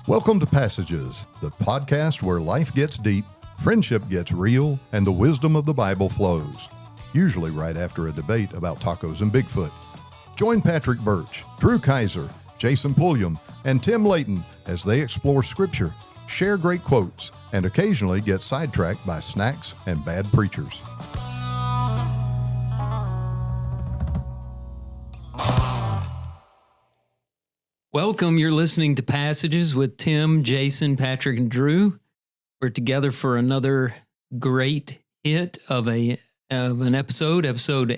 Welcome to Passages, the podcast where life gets deep, friendship gets real, and the wisdom of the Bible flows. Usually right after a debate about tacos and Bigfoot. Join Patrick Birch, Drew Kaiser, Jason Pulliam, and Tim Layton as they explore Scripture, share great quotes, and occasionally get sidetracked by snacks and bad preachers. Welcome. You're listening to Passages with Tim, Jason, Patrick, and Drew. We're together for another great hit of an episode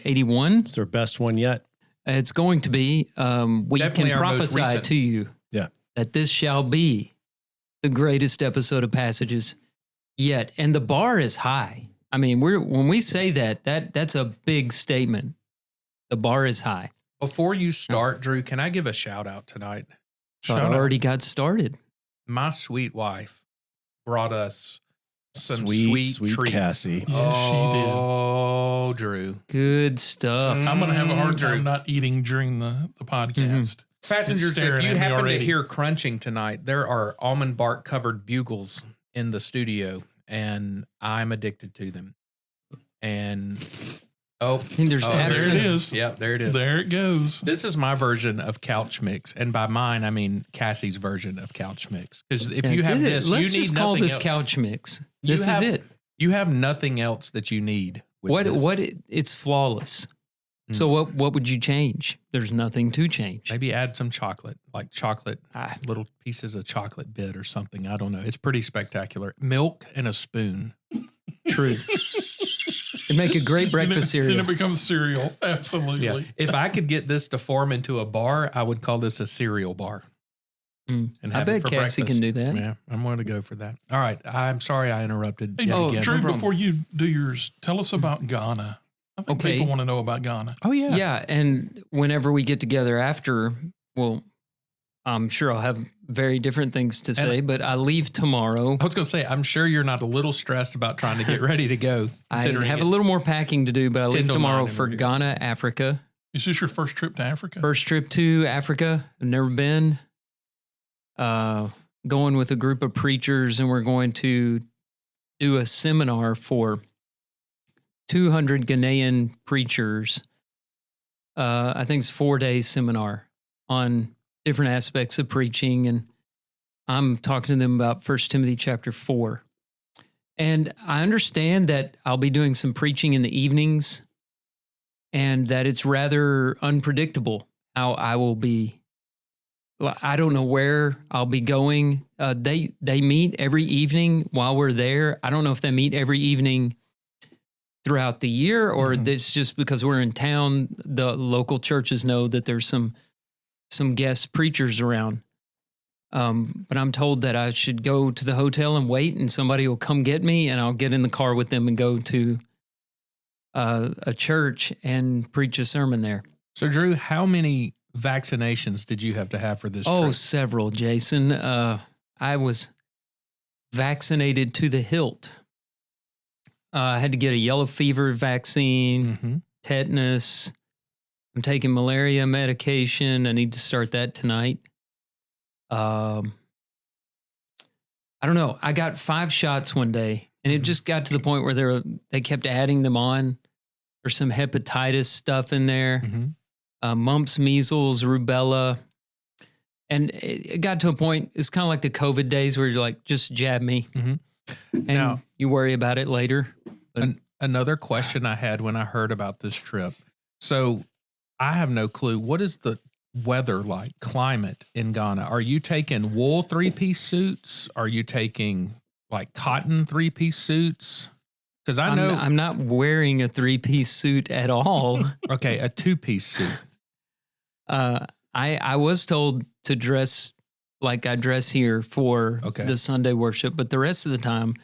81. It's their best one yet. It's going to be. We Definitely can our most prophesy recent. to you that this shall be the greatest episode of Passages yet. And the bar is high. I mean, when we say that's a big statement. The bar is high. Before you start, Drew, can I give a shout out tonight? I already got started. My sweet wife brought us some Sweet treats. Cassie. Yeah, she did. Oh, Drew. Good stuff. I'm going to have a hard Drew. time not eating during the podcast. Passengers, It's staring if you at me happen to already. hear crunching tonight, there are almond bark covered bugles in the studio, and I'm addicted to them. And There's there it is. Yep, there it is. There it goes. This is my version of couch mix, and by mine I mean Cassie's version of couch mix. Because if you have this, let's you need just call nothing this else. couch mix. You This have- is it. You have nothing else that you need. With this. It's flawless. Mm. So what would you change? There's nothing to change. Maybe add some chocolate, like chocolate, Ah. little pieces of chocolate bit or something. I don't know. It's pretty spectacular. Milk and a spoon. True. It'd make a great breakfast Then cereal. it becomes cereal. Absolutely. Yeah. If I could get this to form into a bar, I would call this a cereal bar. Mm. And I have it bet for Cassie breakfast. can do that. Yeah, I'm going to go for that. All right. I'm sorry I interrupted. Hey, yet again. Drew, no problem. before you do yours, tell us about Ghana. I think Okay. people want to know about Ghana. Oh, yeah. Yeah, and whenever we get together after, well, I'm sure I'll have very different things to say, but I leave tomorrow. I was going to say, I'm sure you're not a little stressed about trying to get ready to go. I considering have a it's little more packing to do, but I 10 leave till tomorrow 9 for in the Ghana, Africa. Is this your first trip to Africa? First trip to Africa. I've never been. Going with a group of preachers, and we're going to do a seminar for 200 Ghanaian preachers. I think it's a 4-day seminar on different aspects of preaching, and I'm talking to them about 1 Timothy chapter 4. And I understand that I'll be doing some preaching in the evenings, and that it's rather unpredictable how I will be. I don't know where I'll be going. They meet every evening while we're there. I don't know if they meet every evening throughout the year or it's just because we're in town. The local churches know that there's some guest preachers around. But I'm told that I should go to the hotel and wait, and somebody will come get me, and I'll get in the car with them and go to a church and preach a sermon there. So, Drew, how many vaccinations did you have to have for this Oh, trip? several, Jason. I was vaccinated to the hilt. I had to get a yellow fever vaccine, Mhm. tetanus. I'm taking malaria medication. I need to start that tonight. I don't know. I got 5 shots one day, and it just got to the point where they kept adding them on. There's some hepatitis stuff in there. Mhm. Mumps, measles, rubella. And it got to a point, it's kind of like the COVID days where you're like, just jab me. Mhm. And Now- you worry about it later. But Another question I had when I heard about this trip. So, I have no clue. What is the weather like, climate in Ghana? Are you taking wool 3-piece suits? Are you taking like cotton 3-piece suits? Because I know, I'm not wearing a 3-piece suit at all. okay, a 2-piece suit. I was told to dress like I dress here for Okay. the Sunday worship, but the rest of the time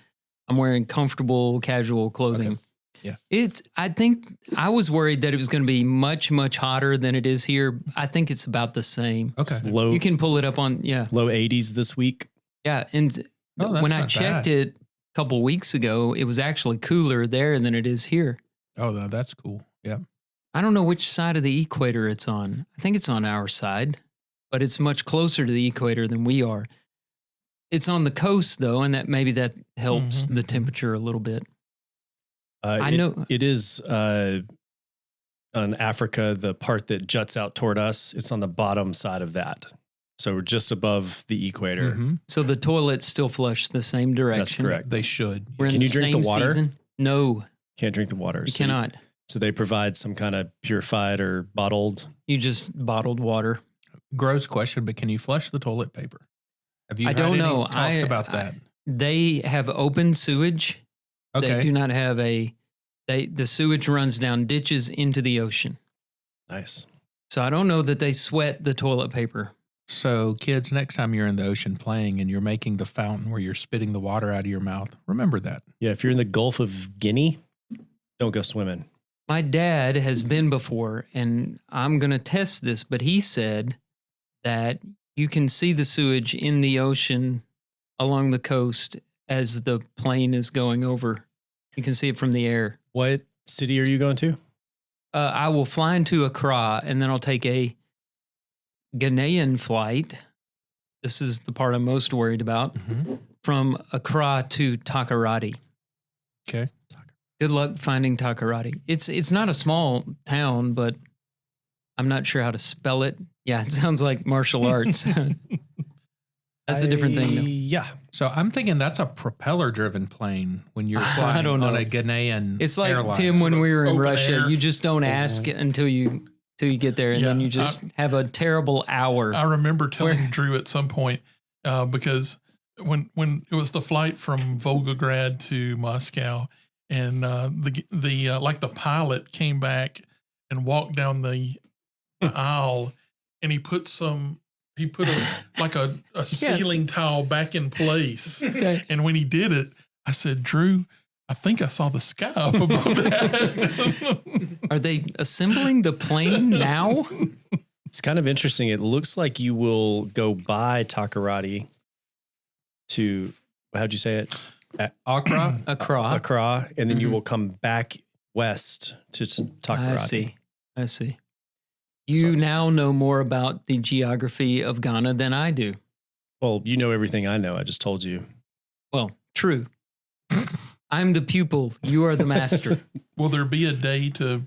I'm wearing comfortable, casual clothing. Yeah. I think I was worried that it was going to be much, much hotter than it is here. I think it's about the same. Okay. It's low You can pull it up on, low 80s this week. Yeah. And Oh, that's when I not checked bad. it a couple weeks ago, it was actually cooler there than it is here. Oh, no, that's cool. Yeah. I don't know which side of the equator it's on. I think it's on our side, but it's much closer to the equator than we are. It's on the coast though, and that helps Mhm. the temperature a little bit. I It- know. it is on Africa, the part that juts out toward us. It's on the bottom side of that. So we're just above the equator. Mhm. So the toilets still flush the same direction. That's correct. They should. We're in Can the you drink the same water? season. No, Can't drink the water. you cannot. So they provide some kind of purified or bottled. You just bottled water. Gross question, but can you flush the toilet paper? Have you I had don't any know. talks about that? They have open sewage. Okay. They do not have the sewage runs down ditches into the ocean. Nice. So I don't know that they sweat the toilet paper. So, kids, next time you're in the ocean playing and you're making the fountain where you're spitting the water out of your mouth, remember that. Yeah, if you're in the Gulf of Guinea, don't go swimming. My dad has been before, and I'm going to test this, but he said that you can see the sewage in the ocean along the coast as the plane is going over. You can see it from the air. What city are you going to? I will fly into Accra, and then I'll take a Ghanaian flight. This is the part I'm most worried about. From Accra to Takoradi. Okay. Good luck finding Takoradi. It's not a small town, but I'm not sure how to spell it. Yeah, it sounds like martial arts. That's a different thing, though. Yeah. So I'm thinking that's a propeller-driven plane when you're I flying don't know. on a Ghanaian It's like airline. Tim when we were in Open Russia. air. You just don't ask until you get there, and then Yeah, you just have a terrible hour. I remember telling Where- Drew at some point because when it was the flight from Volgograd to Moscow, and the pilot came back and walked down the aisle, and he put a ceiling tile back in place. Okay. And when he did it, I said, Drew, I think I saw the sky up above that. Are they assembling the plane now? It's kind of interesting. It looks like you will go by Takoradi to, how'd you say it? Accra? Accra. Accra, and then you Mhm. will come back west to Takoradi. I see. You now know more about the geography of Ghana than I do. Well, you know everything I know. I just told you. Well, true. I'm the pupil. You are the master. Will there be a day to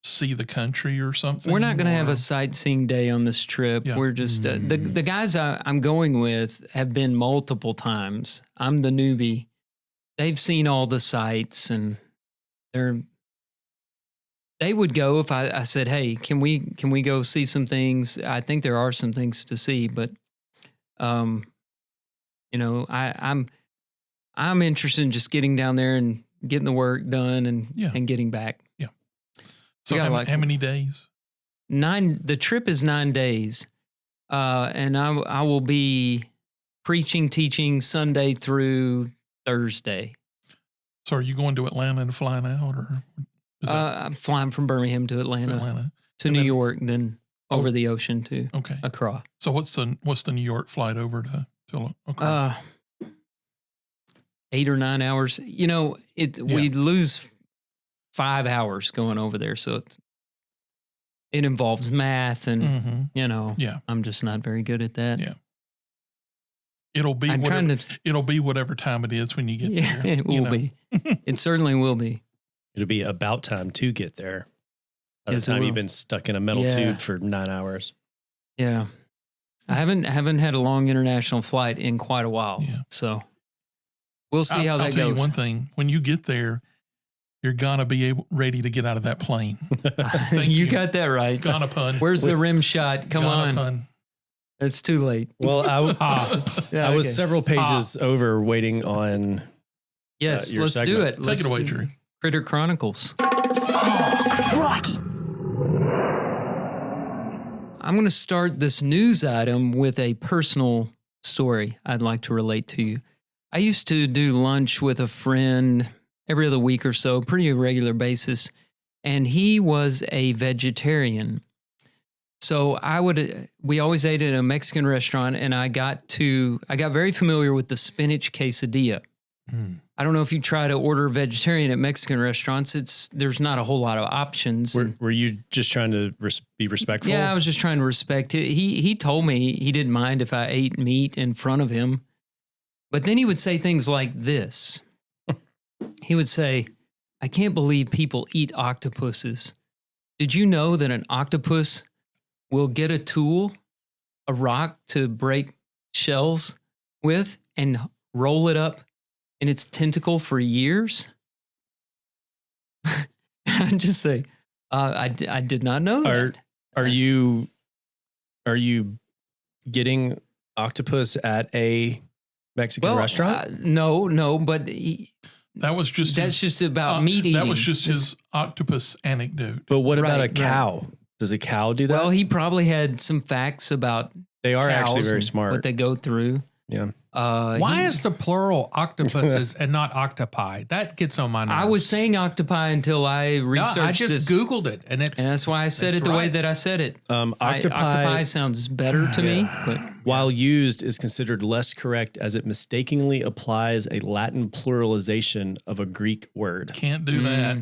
see the country or something? We're not going to have Or- a sightseeing day on this trip. Yeah. We're just the guys I'm going with have been multiple times. I'm the newbie. They've seen all the sights, and they would go if I said, "Hey, can we go see some things?" I think there are some things to see, but I'm interested in just getting down there and getting the work done and getting back. So gotta how many days? The trip is 9 days, and I will be preaching, teaching Sunday through Thursday. So are you going to Atlanta and flying out, or is that I'm flying from Birmingham to Atlanta to And New then- York, then over the ocean to okay? Accra. So what's the New York flight over to okay? 8 or 9 hours. We lose 5 hours going over there, so it involves math, and Mm-hmm. Yeah. I'm just not very good at that. Yeah. It'll be I'm whatever, trying to. it'll be whatever time it is when you get Yeah, there. it will be. It certainly will be. It'll be about time to get there. By Yes, it the time will. you've been stuck in a metal Yeah. tube for 9 hours. Yeah, I haven't had a long international flight in quite a while. Yeah. So we'll see how I'll that tell goes. you one thing: when you get there, you're gonna be ready to get out of that plane. Thank you you. got that right. Ghana pun. Where's the rim shot? Come Ghana on. pun. It's too late. Well, Yeah, I was okay. several pages over waiting on. Yes, your let's do segment. it. Take Let's it away, Drew. Critter Chronicles. I'm going to start this news item with a personal story I'd like to relate to you. I used to do lunch with a friend every other week or so, pretty regular basis, and he was a vegetarian. So we always ate at a Mexican restaurant, and I got very familiar with the spinach quesadilla. I don't know if you try to order vegetarian at Mexican restaurants. There's not a whole lot of options. Were you just trying to be respectful? Yeah, I was just trying to respect it. He told me he didn't mind if I ate meat in front of him. But then he would say things like this. He would say, I can't believe people eat octopuses. Did you know that an octopus will get a tool, a rock to break shells with, and roll it up in its tentacle for years? I'd just say, I did not know that. Are you getting octopus at a Mexican restaurant? No, but That's just about meat eating. That was just his octopus anecdote. But what about a Right. cow? Does a cow do that? Well, he probably had some facts about they are actually cows very and smart. what they go through. Yeah. Why is the plural octopuses and not octopi? That gets on my nerves. I was saying octopi until I No, researched I just this. Googled it, and And that's why I said it the way that I said it. Octopi sounds better to me, but while used, is considered less correct as it mistakenly applies a Latin pluralization of a Greek word. Can't do that.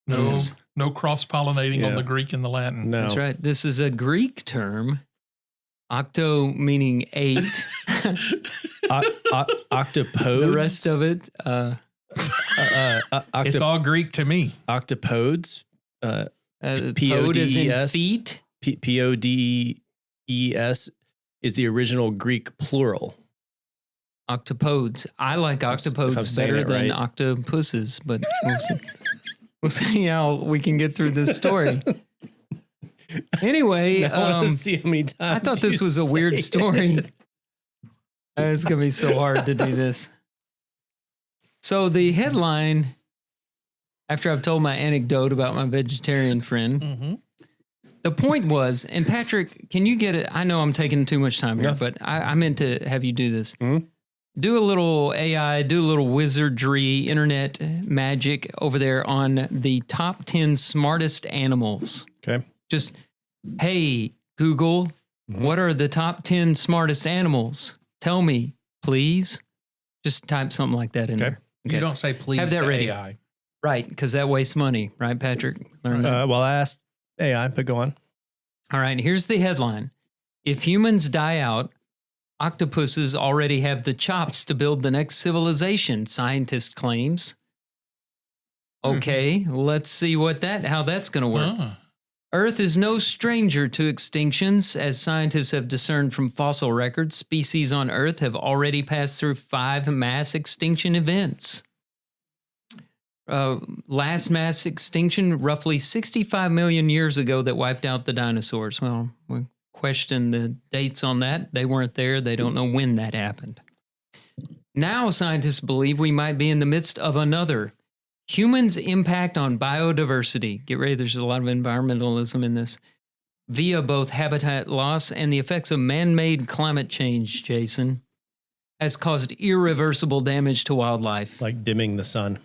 No, Yes. no cross-pollinating on Yeah. the Greek and the Latin. No. that's right. This is a Greek term. Octo meaning 8. Octopodes. The rest of it, it's all Greek to me. Octopodes. pod as in PODES. feet. PODES is the original Greek plural. Octopodes. I like if I'm octopodes saying better it than right. octopuses, but we'll see how we can get through this story. Anyway, I want to see how many times I thought this you was a say weird it. story. It's going to be so hard to do this. So the headline, after I've told my anecdote about my vegetarian friend, Mm-hmm. the point was, and Patrick, can you get it? I know I'm taking too much time here, Yeah. but I meant to have you do this. Mhm. Do a little AI, do a little wizardry, internet magic over there on the top 10 smartest animals. Okay. Just, hey, Google, what are the top 10 smartest animals? Tell me, please. Just type something like that in there. You don't say please Have that to ready. AI. Right, because that wastes money, right, Patrick? Learn that. Well, I asked AI, but go on. All right, here's the headline. If humans die out, octopuses already have the chops to build the next civilization, scientist claims. Okay, let's see how that's going to work. Earth is no stranger to extinctions. As scientists have discerned from fossil records, species on Earth have already passed through 5 mass extinction events. Last mass extinction, roughly 65 million years ago, that wiped out the dinosaurs. Well, we question the dates on that. They weren't there. They don't know when that happened. Now, scientists believe we might be in the midst of another. Humans' impact on biodiversity. Get ready, there's a lot of environmentalism in this. Via both habitat loss and the effects of man-made climate change, Jason, has caused irreversible damage to wildlife. Like dimming the sun.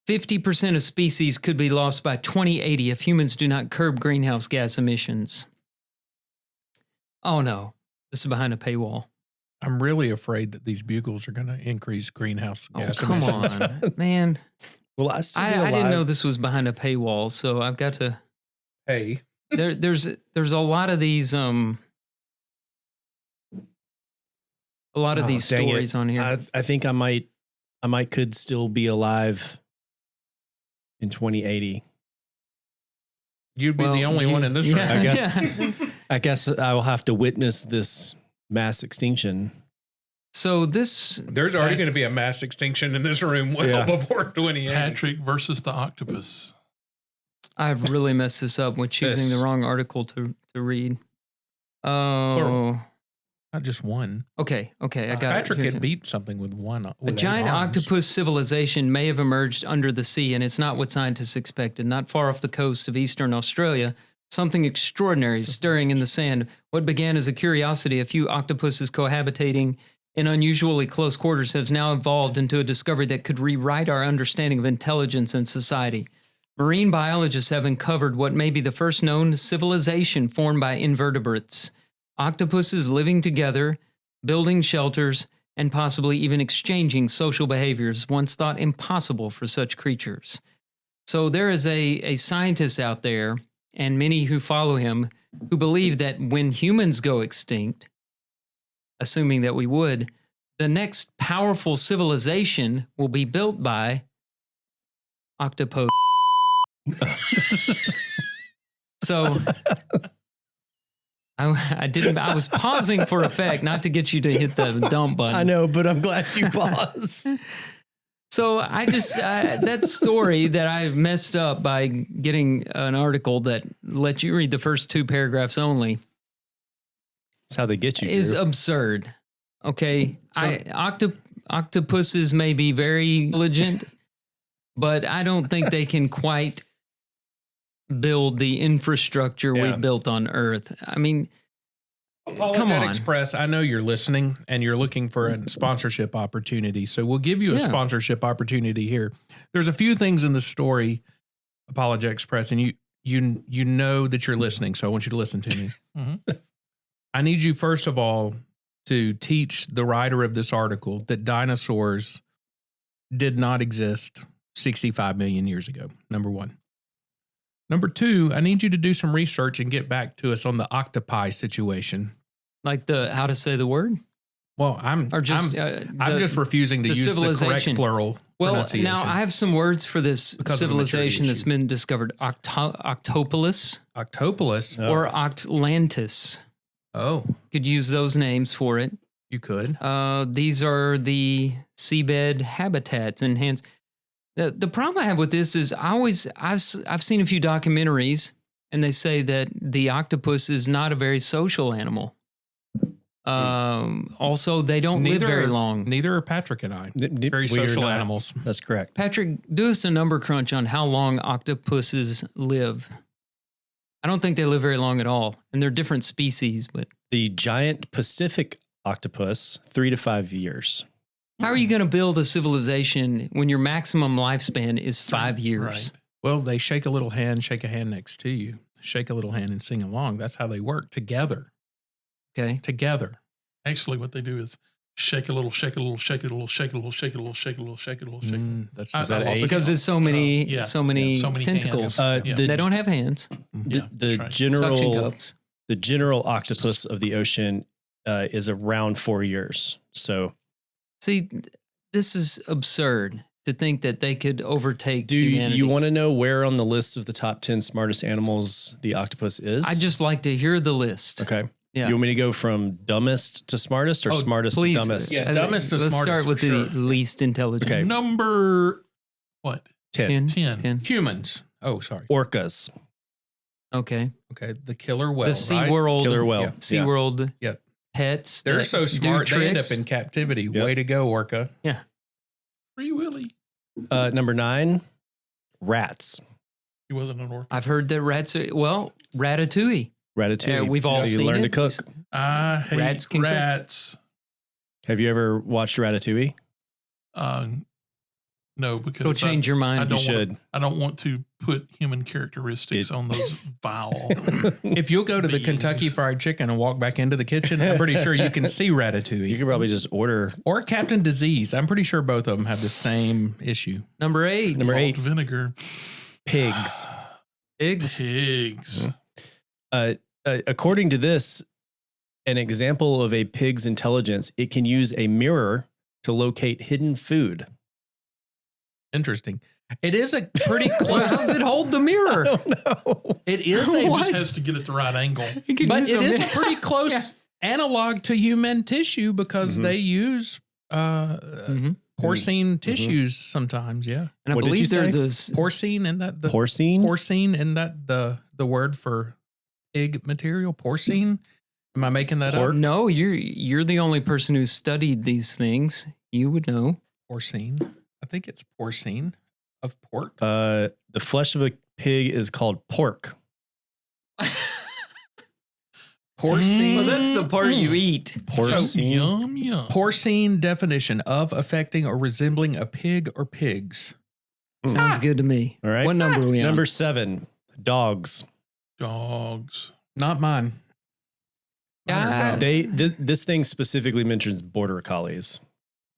50% of species could be lost by 2080 if humans do not curb greenhouse gas emissions. Oh no, this is behind a paywall. I'm really afraid that these bugles are going to increase greenhouse Oh, gas come emissions. on, man. Will I still be I didn't alive? know this was behind a paywall, so I've got to. Hey, There's a lot of these Oh, dang it. stories on here. I think I might could still be alive in 2080. you'd be the Well, only one in this room. I guess- yeah. I guess I will have to witness this mass extinction. So this, There's already going to be a mass extinction in this room well Yeah. before 2080. Patrick versus the octopus. I've really messed this up with choosing Yes. the wrong article to read. Oh, Plural. Not just one. okay. I got Patrick it. can beat something with one. A with giant eight arms. octopus civilization may have emerged under the sea, and it's not what scientists expected. Not far off the coast of eastern Australia, something extraordinary is stirring in the sand. What began as a curiosity, a few octopuses cohabitating in unusually close quarters, has now evolved into a discovery that could rewrite our understanding of intelligence and society. Marine biologists have uncovered what may be the first known civilization formed by invertebrates. Octopuses living together, building shelters, and possibly even exchanging social behaviors once thought impossible for such creatures. So there is a scientist out there, and many who follow him, who believe that when humans go extinct, assuming that we would, the next powerful civilization will be built by Octopi. So I was pausing for effect, not to get you to hit the dump button. I know, but I'm glad you paused. So that story that I messed up by getting an article that lets you read the first 2 paragraphs only. That's how they get you. Is Drew. absurd. Okay. Octopuses may be very intelligent, but I don't think they can quite build the infrastructure we've built on Earth. I mean, come on. Express, I know you're listening and you're looking for a sponsorship opportunity. So we'll give you a sponsorship opportunity here. There's a few things in the story, Apologetic Express, and you know that you're listening, so I want you to listen to me. Mm-hmm. I need you, first of all, to teach the writer of this article that dinosaurs did not exist 65 million years ago, number one. Number two, I need you to do some research and get back to us on the octopi situation. Like how to say the word? Well, I'm just refusing to use the correct plural pronunciation. Now I have some words for this civilization that's been discovered. Octopolis. Octopolis. Or Octlantis. Oh. Could use those names for it. You could. These are the seabed habitats enhanced. The problem I have with this is I've seen a few documentaries and they say that the octopus is not a very social animal. Also, they don't live very long. Neither are Patrick and I. Very social animals. That's correct. Patrick, do us a number crunch on how long octopuses live. I don't think they live very long at all, and they're different species. But the giant Pacific octopus, 3 to 5 years. How are you going to build a civilization when your maximum lifespan is 5 years? Right. Well, they shake a little hand, shake a hand next to you. Shake a little hand and sing along. That's how they work together. Okay. Together. Actually, what they do is shake a little, shake a little, shake a little, shake a little, shake a little, shake a little, shake a little, shake a little. Is that eight? Because there's so many tentacles. They don't have hands. The Suction general cups. the general octopus of the ocean is around 4 years. So, see, this is absurd to think that they could overtake humanity. You want to know where on the list of the top 10 smartest animals the octopus is? I'd just like to hear the list. Okay. Yeah. You want me to go from dumbest to smartest or smartest please, to dumbest? Yeah, dumbest to Let's smartest. start with the least intelligent. Okay. Number, what? 10. 10. Humans. Oh, sorry. Orcas. Okay. Okay. The killer whale. The SeaWorld. Killer whale. Yeah. SeaWorld Yeah. pets. They're that so do smart, they end up tricks. in captivity. Yep. Way to go, Orca. Yeah. Free Willy. Number 9, rats. He wasn't an orca. I've heard that rats are, Ratatouille. Ratatouille. We've all You seen learn it. to cook. I hate Rats can cook. rats. Have you ever watched Ratatouille? No, because Go change your mind. I don't should. Want, I don't want to put human characteristics on those vile. If you'll go to the beings. Kentucky Fried Chicken and walk back into the kitchen, I'm pretty sure you can see You Ratatouille. could probably just order. Or Captain Disease. I'm pretty sure both of them have the same issue. Number 8. Number Malt 8, vinegar. pigs. Pigs. Pigs. According to this, an example of a pig's intelligence, it can use a mirror to locate hidden food. Interesting. It is a pretty Well, close. how does it hold the mirror? No. It is It a, just has to get at the right angle. You can but use it a is a mirror. pretty close analog to human tissue because Mhm. they use Mhm. porcine tissues sometimes. Yeah, And I What did believe you they're say? the porcine and that the Porcine? porcine and that the word for pig material. Porcine. Am I making that up? No, you're the only person who's studied these things. You would know. Porcine. I think it's porcine of pork. The flesh of a pig is called pork. Porcine. Well, that's the part you eat. Porcine. Yum, yum. Porcine definition of affecting or resembling a pig or pigs. Sounds good to me. All right. What number are we on? Number 7, dogs. Dogs. Not mine. Yeah, This thing specifically mentions border collies.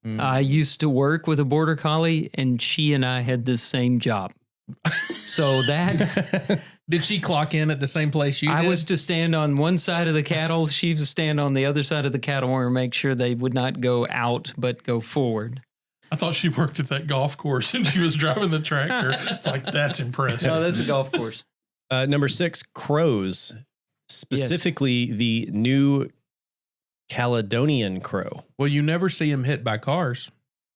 I used to work with a border collie, and she and I had the same job. So that Did she clock in at the same place you did? I was to stand on one side of the cattle. She was to stand on the other side of the cattle and make sure they would not go out, but go forward. I thought she worked at that golf course and she was driving the tractor. It's like, that's impressive. No, that's a golf course. Number 6, crows, specifically the New Caledonian crow. Well, you never see them hit by cars.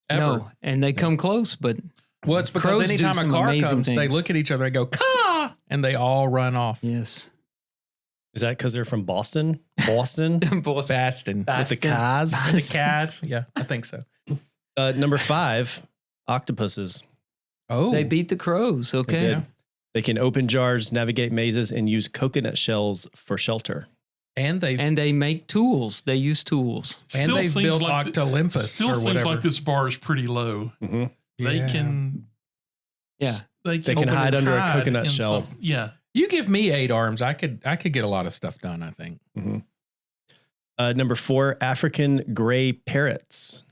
Ever. No, and they come close, but Well, it's because crows do anytime a some car amazing comes, they things. look at each other and go, caw, and they all run off. yes. Is that because they're from Boston? Boston? Bastin. With the cars? The cats. Yeah, I think so. Number 5, octopuses. Oh. They beat the crows. They Okay. did. They can open jars, navigate mazes, and use coconut shells for shelter. And they've And they make tools. They use tools. and they've seems built like Octolympus still or seems whatever. like this bar is pretty low. Mm-hmm. They Yeah. can Yeah. they can open hide and under a hide coconut in shell. some- yeah. You give me 8 arms, I could get a lot of stuff done, I think. Mm-hmm. Number 4, African gray parrots.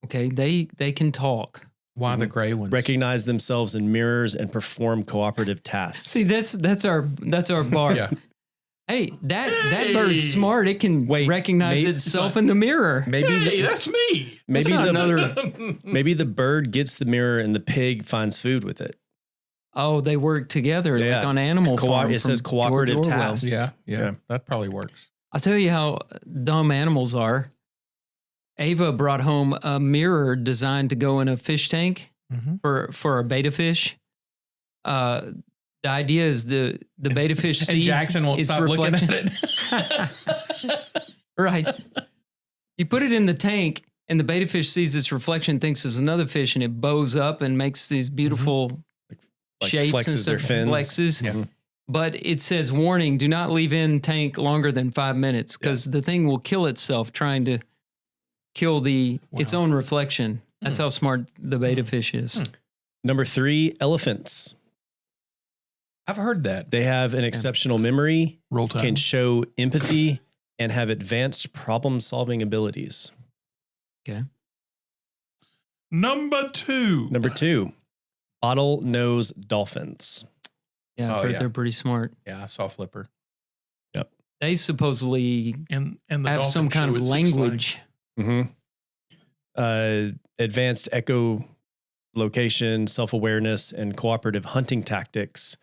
Okay. They can talk. Why the gray ones? Recognize themselves in mirrors and perform cooperative tasks. See, that's our bar. Yeah. Hey, that Hey! bird's smart. It can Wait, recognize maybe- itself in the mirror. maybe Hey, the, that's me. maybe not the another- maybe the bird gets the mirror and the pig finds food with it. Oh, they work together Yeah. like on Animal Farm. It says from George cooperative Orwell. tasks. Yeah, Yeah. that probably works. I'll tell you how dumb animals are. Ava brought home a mirror designed to go in a fish tank for a beta fish. The idea is the beta fish sees And Jackson won't its stop looking reflection. at it. Right. You put it in the tank, and the beta fish sees its reflection, thinks it's another fish, and it bows up and makes these beautiful Like shapes and flexes their stuff. fins. Flexes. Yeah. But it says, warning, do not leave in tank longer than 5 minutes because the thing will kill itself trying to kill its own reflection. That's how smart the beta fish is. Number 3, elephants. I've heard that. They have an exceptional memory, Roll time. can show empathy, and have advanced problem-solving abilities. Okay. Number 2. Number 2, bottlenose dolphins. Yeah, I've Oh, heard yeah. they're pretty smart. Yeah, I saw Flipper. They supposedly And the have some dolphin kind show of at Six language. Mm-hmm. Advanced echolocation, self-awareness, and cooperative hunting tactics.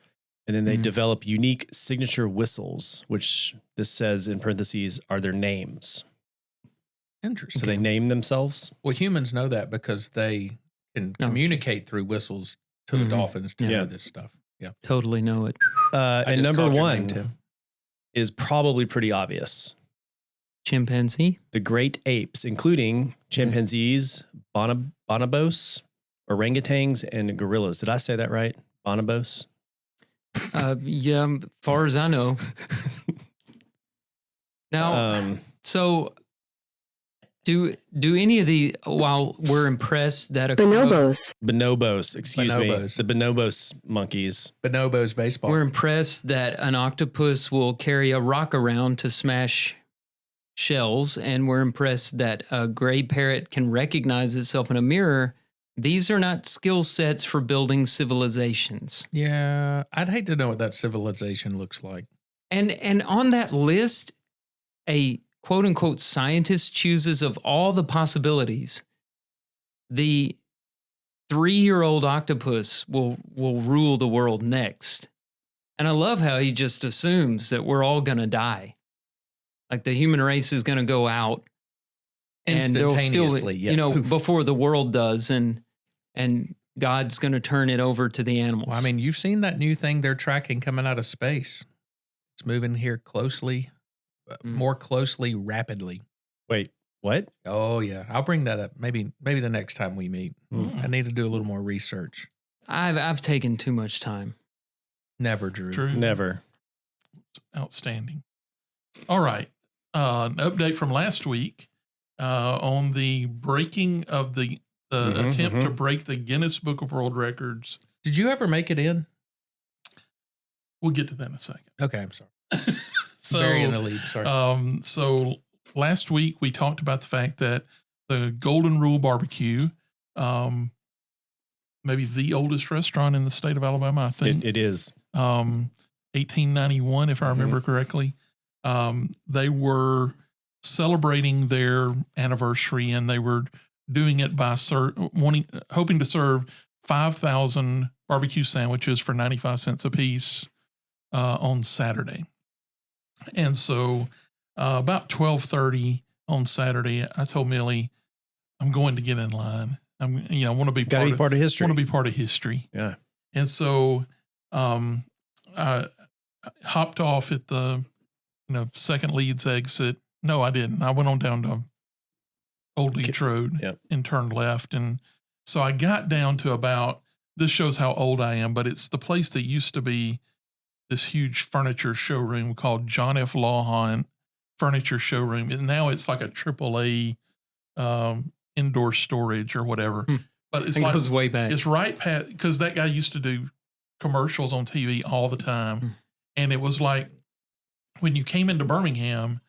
And then they develop unique signature whistles, which this says in parentheses are their names. Interesting. So they name themselves. Well, humans know that because they can Oh, communicate through whistles to the Mhm. dolphins to Yeah. know this stuff. Yeah. Totally know it. And just number called your 1 name, Tim. is probably pretty obvious. Chimpanzee. The great apes, including chimpanzees, bonobos, orangutans, and gorillas. Did I say that right? Bonobos? Yeah, far as I know. Now, so do any of the, while we're impressed that a Bonobos, excuse me. Bonobos. The bonobos monkeys. Bonobos baseball. we're impressed that an octopus will carry a rock around to smash shells, and we're impressed that a gray parrot can recognize itself in a mirror. These are not skill sets for building civilizations. Yeah, I'd hate to know what that civilization looks like. And on that list, a quote unquote scientist chooses of all the possibilities, the 3-year-old octopus will rule the world next. And I love how he just assumes that we're all going to die. Like the human race is going to go out and they'll still, Instantaneously, yeah. Poof. before the world does, and God's going to turn it over to the animals. Well, I mean, you've seen that new thing they're tracking coming out of space. It's moving here closely, more closely, rapidly. Wait, what? Oh yeah, I'll bring that up. Maybe the next time we meet. I need to do a little more research. I've taken too much time. Never, Drew. True. Never. Outstanding. All right. An update from last week on the breaking of the attempt to break the Guinness Book of World Records. Did you ever make it in? We'll get to that in a second. Okay, I'm sorry. So, Burying the lead. Sorry. So last week we talked about the fact that the Golden Rule Barbecue, maybe the oldest restaurant in the state of Alabama, I think. It is. 1891, if I remember correctly. They were celebrating their anniversary, and they were doing it by hoping to serve 5,000 barbecue sandwiches for 95 cents a piece on Saturday. And so about 12:30 on Saturday, I told Millie, I'm going to get in line. I want to be part of history. Want to be part of history. Yeah. And so I hopped off at the second Leeds exit. No, I didn't. I went on down to Old Leeds Road and turned left. And so I got down to about, this shows how old I am, but it's the place that used to be this huge furniture showroom called John F. Lawhon Furniture Showroom. And now it's like a AAA indoor storage or whatever. But it's it goes way back. It's right past, because that guy used to do commercials on TV all the time. And it was like, when you came into Birmingham,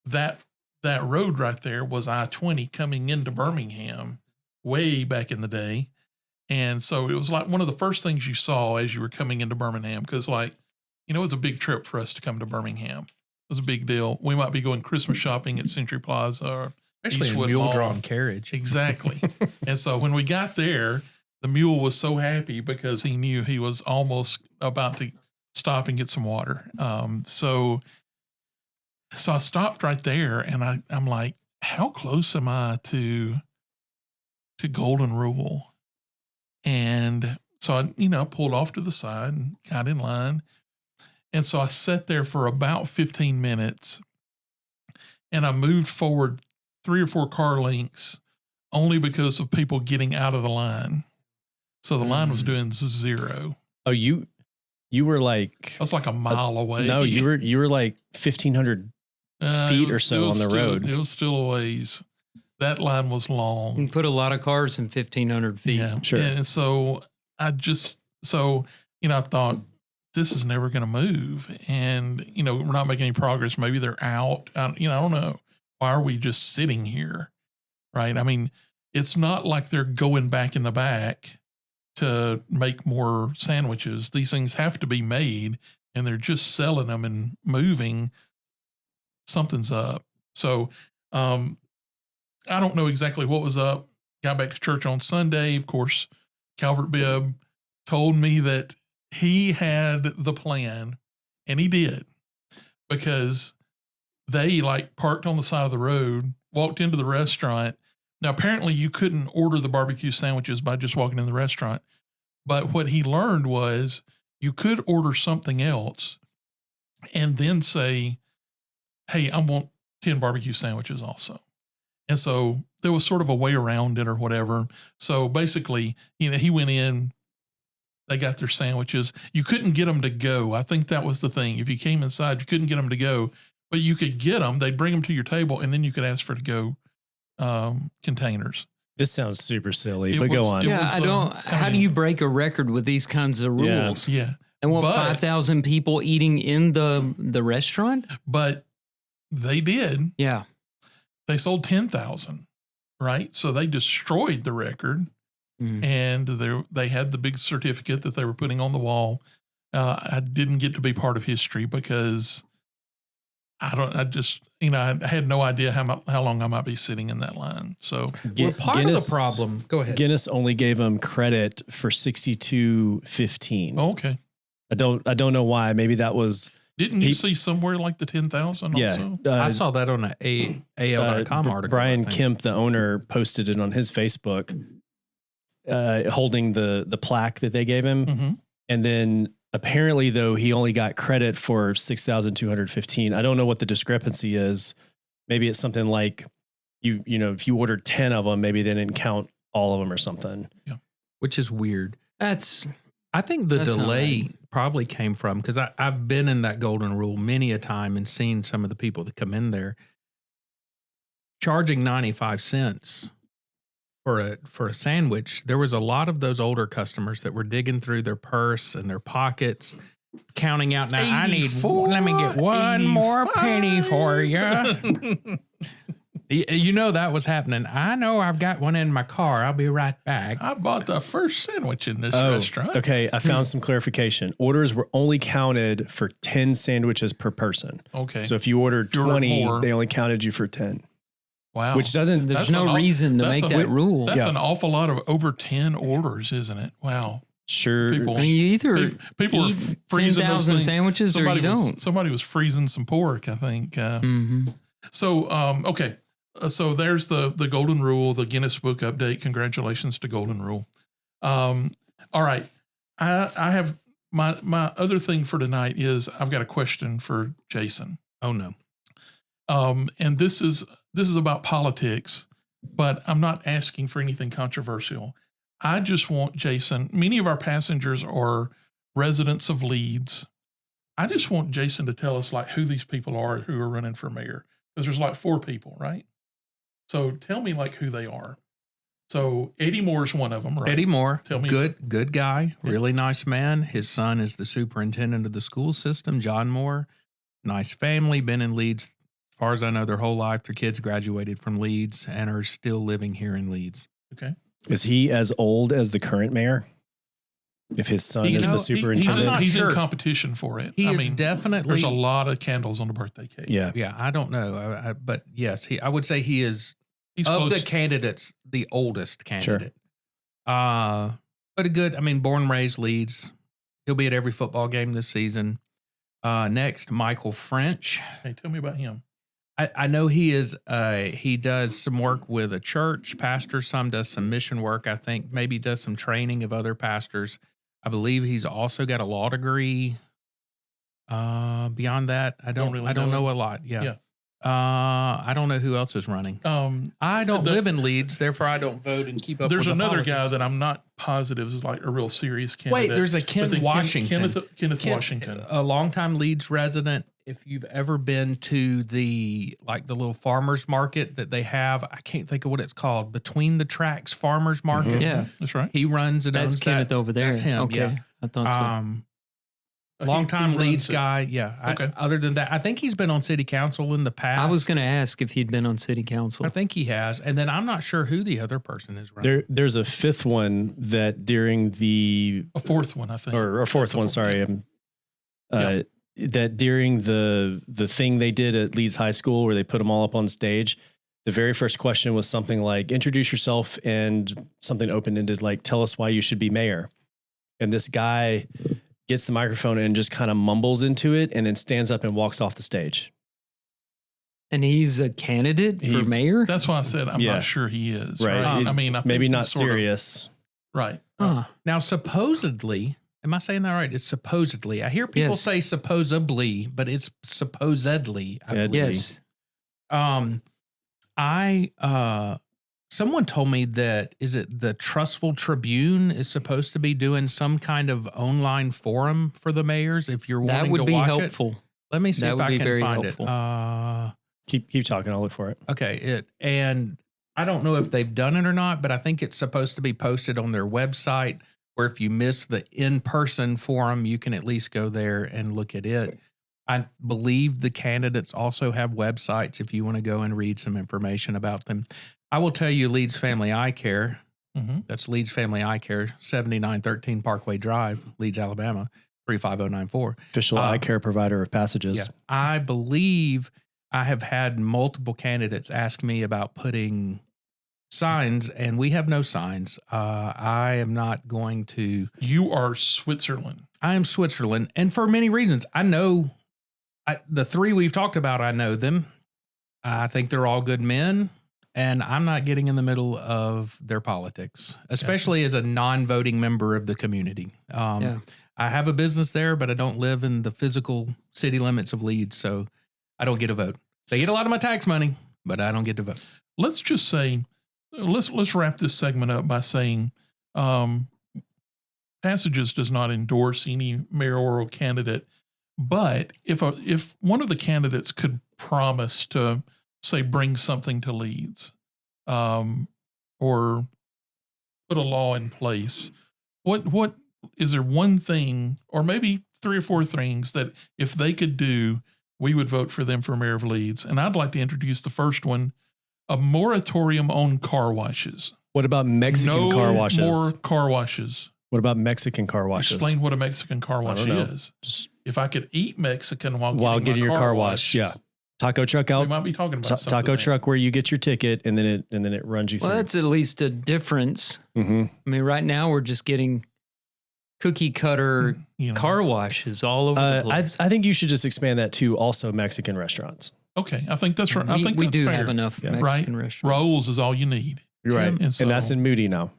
that road right there was I-20 coming into Birmingham way back in the day. And so it was like one of the first things you saw as you were coming into Birmingham, because it was a big trip for us to come to Birmingham. It was a big deal. We might be going Christmas shopping at Century Plaza or especially Eastwood a mule-drawn Mall. carriage. Exactly. And so when we got there, the mule was so happy because he knew he was almost about to stop and get some water. So I stopped right there, and I'm like, how close am I to Golden Rule? And so I pulled off to the side and got in line. And so I sat there for about 15 minutes, and I moved forward 3 or 4 car lengths only because of people getting out of the line. So the line was doing 0. Oh, you were like, I was like a mile away. No, you were like 1,500 feet or so on the road. It was still a ways. That line was long. You can put a lot of cars in 1,500 feet. Yeah, sure. And so I thought, this is never going to move. And, we're not making any progress. Maybe they're out. I don't know. Why are we just sitting here? Right. I mean, it's not like they're going back in the back to make more sandwiches. These things have to be made, and they're just selling them and moving. Something's up. So, I don't know exactly what was up. Got back to church on Sunday. Of course, Calvert Bibb told me that he had the plan, and he did, because they parked on the side of the road, walked into the restaurant. Now, apparently you couldn't order the barbecue sandwiches by just walking in the restaurant. But what he learned was you could order something else and then say, hey, I want 10 barbecue sandwiches also. And so there was sort of a way around it or whatever. So basically, he went in, they got their sandwiches. You couldn't get them to go. I think that was the thing. If you came inside, you couldn't get them to go, but you could get them. They'd bring them to your table, and then you could ask for to-go containers. This sounds super silly, but go on. Yeah, how do you break a record with these kinds of rules? Yeah. And 5,000 people eating in the restaurant? But they did. Yeah. They sold 10,000, right? So they destroyed the record. And they had the big certificate that they were putting on the wall. I didn't get to be part of history because I had no idea how long I might be sitting in that line. So part of the problem. Go ahead. Guinness only gave them credit for 62.15. Oh, okay. I don't know why. Maybe that was. Didn't you see somewhere like the 10,000? Yeah, also? I saw that on an AL.com article. Brian Kemp, the owner, posted it on his Facebook, holding the plaque that they gave him. Mm-hmm. And then apparently, though, he only got credit for 6,215. I don't know what the discrepancy is. Maybe it's something like if you ordered 10 of them, maybe they didn't count all of them or something. Yeah, which is weird. I think the That's delay probably came from, because I've been in that Golden Rule many a time and seen some of the people that come in there charging 95 cents for a sandwich. There was a lot of those older customers that were digging through their purse and their pockets, counting out. Now let me get one more penny for you. You know that was happening. I know I've got one in my car. I'll be right back. I bought the first sandwich in this restaurant. Okay, I found some clarification. Orders were only counted for 10 sandwiches per person. Okay. So if you ordered You ordered 20, more. they only counted you for 10. Wow. Which doesn't. There's That's no an reason to that's make a- that rule. That's Yeah. an awful lot of over 10 orders, isn't it? Wow. Sure. People- I mean, you either People were eat freezing those 10,000 things. sandwiches or you don't. Somebody was freezing some pork, I think. Mm-hmm. So, okay. So there's the Golden Rule, the Guinness Book update. Congratulations to Golden Rule. All right. I have my other thing for tonight is I've got a question for Jason. Oh no. And this is about politics, but I'm not asking for anything controversial. I just want Jason, many of our passengers are residents of Leeds. I just want Jason to tell us like who these people are who are running for mayor. Because there's like 4 people, right? So tell me like who they are. So Eddie Moore's one of them, right? Eddie Moore, Tell me. good guy, Yeah. really nice man. His son is the superintendent of the school system, John Moore. Nice family, been in Leeds, as far as I know, their whole life. Their kids graduated from Leeds and are still living here in Leeds. Okay. Is he as old as the current mayor? If his son is the superintendent? He's sure. in competition for it. He I is mean, definitely. there's a lot of candles on the birthday cake. Yeah. Yeah, I don't know, but yes, I would say he is He's of close. the candidates the oldest candidate. But a good. I mean, born and raised Leeds. He'll be at every football game this season. Next, Michael French. Hey, tell me about him. I know he is. He does some work with a church pastor. Some does some mission work. I think maybe does some training of other pastors. I believe he's also got a law degree. Beyond that, I don't know a lot. Yeah. I don't know who else is running. I don't live in Leeds, therefore I don't vote and keep up. There's with another the guy politics. that I'm not positive is like a real serious candidate. Wait, there's a But Ken then Washington. Kenneth Ken- Washington. a longtime Leeds resident. If you've ever been to the little farmers market that they have, I can't think of what it's called, Between the Tracks Farmers Market. Yeah. That's right. He runs and That's owns Kenneth that. over there. That's him. Okay. Yeah. I thought so. Long-time He Leeds runs it. guy. Yeah. Okay. Other than that, I think he's been on city council in the past. I was going to ask if he'd been on city council. I think he has. And then I'm not sure who the other person is running. There's a fifth one that during the A fourth one, I think. or fourth one, sorry, that during the thing they did at Leeds High School where they put them all up on stage, the very first question was something like, introduce yourself and something open-ended like, tell us why you should be mayor. And this guy gets the microphone and just kind of mumbles into it and then stands up and walks off the stage. And he's a candidate for mayor? That's why I said I'm Yeah. not sure he is. Right. Right. I mean, I think Maybe not he's sort of- serious. right. Huh. Now, supposedly, am I saying that right? It's supposedly. I hear people Yes. say supposedly, but it's supposedly. I Yeah, believe. Yes. Someone told me that is it the Trustful Tribune is supposed to be doing some kind of online forum for the mayors. If you're That wanting would to be watch helpful. it, let me see That if would I be can very find helpful. it. Keep talking. I'll look for it. Okay, and I don't know if they've done it or not, but I think it's supposed to be posted on their website. Where if you miss the in-person forum, you can at least go there and look at it. I believe the candidates also have websites if you want to go and read some information about them. I will tell you, Leeds Family Eye Care. Mm-hmm. That's Leeds Family Eye Care, 7913 Parkway Drive, Leeds, Alabama, 35094. Official eye care provider of passages. Yeah, I believe I have had multiple candidates ask me about putting signs, and we have no signs. I am not going to. You are Switzerland. I am Switzerland, and for many reasons. I know the 3 we've talked about. I know them. I think they're all good men, and I'm not getting in the middle of their politics, especially as a non-voting member of the community. Yeah. I have a business there, but I don't live in the physical city limits of Leeds, so I don't get a vote. They get a lot of my tax money, but I don't get to vote. Let's just say, let's wrap this segment up by saying, Passages does not endorse any mayoral candidate, but if one of the candidates could promise to say bring something to Leeds, or put a law in place, what is there one thing, or maybe 3 or 4 things that if they could do, we would vote for them for mayor of Leeds? And I'd like to introduce the first one. a moratorium on car washes. What about Mexican car washes? More car washes. What about Mexican car washes? Explain what a Mexican car wash is. Just if I could eat Mexican while getting your car washed, yeah. Taco truck out. We might be talking about taco truck where you get your ticket and then it runs you through. Well, that's at least a difference. Mm-hmm. I mean, right now we're just getting cookie cutter car washes all over the place. I think you should just expand that to also Mexican restaurants. Okay, I think that's right. I think we that's do fair. have enough Mexican restaurants. Rolls is all you need. You're right, and that's in Moody now.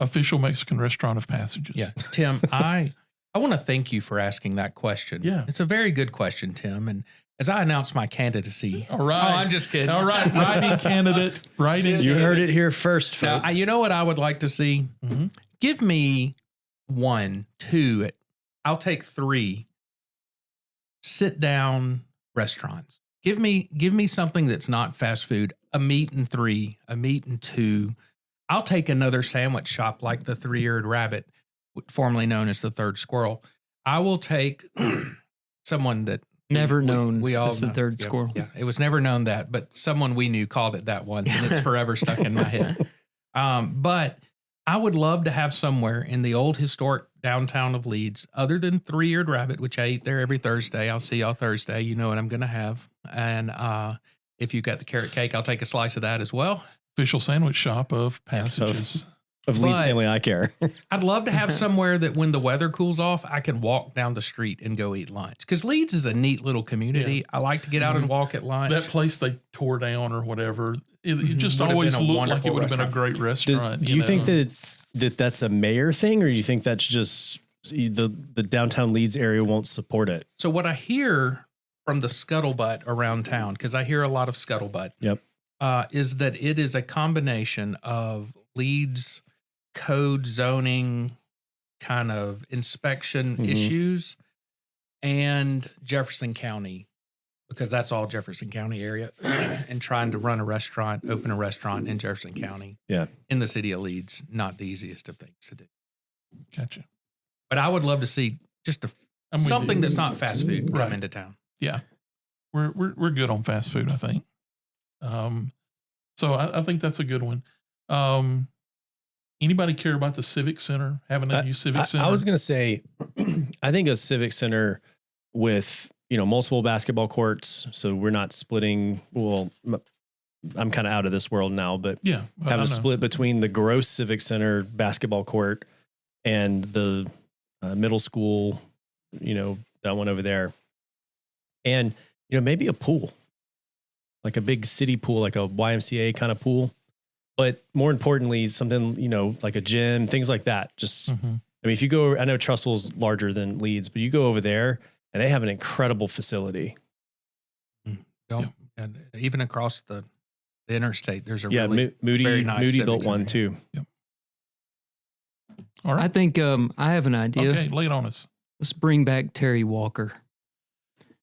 Official Mexican restaurant of Passages. Yeah, Tim, I want to thank you for asking that question. Yeah, it's a very good question, Tim. And as I announce my candidacy, all right, I'm just kidding. All right, writing candidate, writing. You heard it here first, folks. Now, you know what I would like to see? Mm-hmm. Give me 1, 2. I'll take 3. Sit down restaurants. Give me something that's not fast food. A meat and 3, a meat and 2. I'll take another sandwich shop like the 3-Eared Rabbit, formerly known as the Third Squirrel. I will take someone that never known we all as the Third Squirrel. Yeah, it was never known that, but someone we knew called it that once, and it's forever stuck in my head. But I would love to have somewhere in the old historic downtown of Leeds, other than 3-Eared Rabbit, which I eat there every Thursday. I'll see y'all Thursday. You know what I'm going to have. And if you've got the carrot cake, I'll take a slice of that as well. Official sandwich shop of Passages. Of Leeds Family Eye Care. I'd love to have somewhere that when the weather cools off, I can walk down the street and go eat lunch. Because Leeds is a neat little community. Yeah. I like to get out and walk at lunch. That place they tore down or whatever, it just always looked like it would have been a great restaurant. Do you think that's a mayor thing, or you think that's just the downtown Leeds area won't support it? So what I hear from the scuttlebutt around town, because I hear a lot of scuttlebutt, is that it is a combination of Leeds code zoning kind of inspection issues and Jefferson County, because that's all Jefferson County area, and trying to run a restaurant, open a restaurant in Jefferson County, in the city of Leeds, not the easiest of things to do. Gotcha. But I would love to see just something that's not fast food come into town. Yeah, we're good on fast food, I think. So I think that's a good one. Anybody care about the Civic Center, having a new Civic Center? I was going to say, I think a Civic Center with, multiple basketball courts. So we're not splitting. Well, I'm kind of out of this world now, but have a split between the gross Civic Center basketball court and the middle school, that one over there. And, maybe a pool, like a big city pool, like a YMCA kind of pool. But more importantly, something, like a gym, things like that. Just, I mean, if you go, I know Trussell's larger than Leeds, but you go over there and they have an incredible facility. And even across the interstate, there's a really Moody, very nice Moody Civic built Center. one too. Yep. All right. I think I have an idea. Okay, lay it on us. Let's bring back Terry Walker.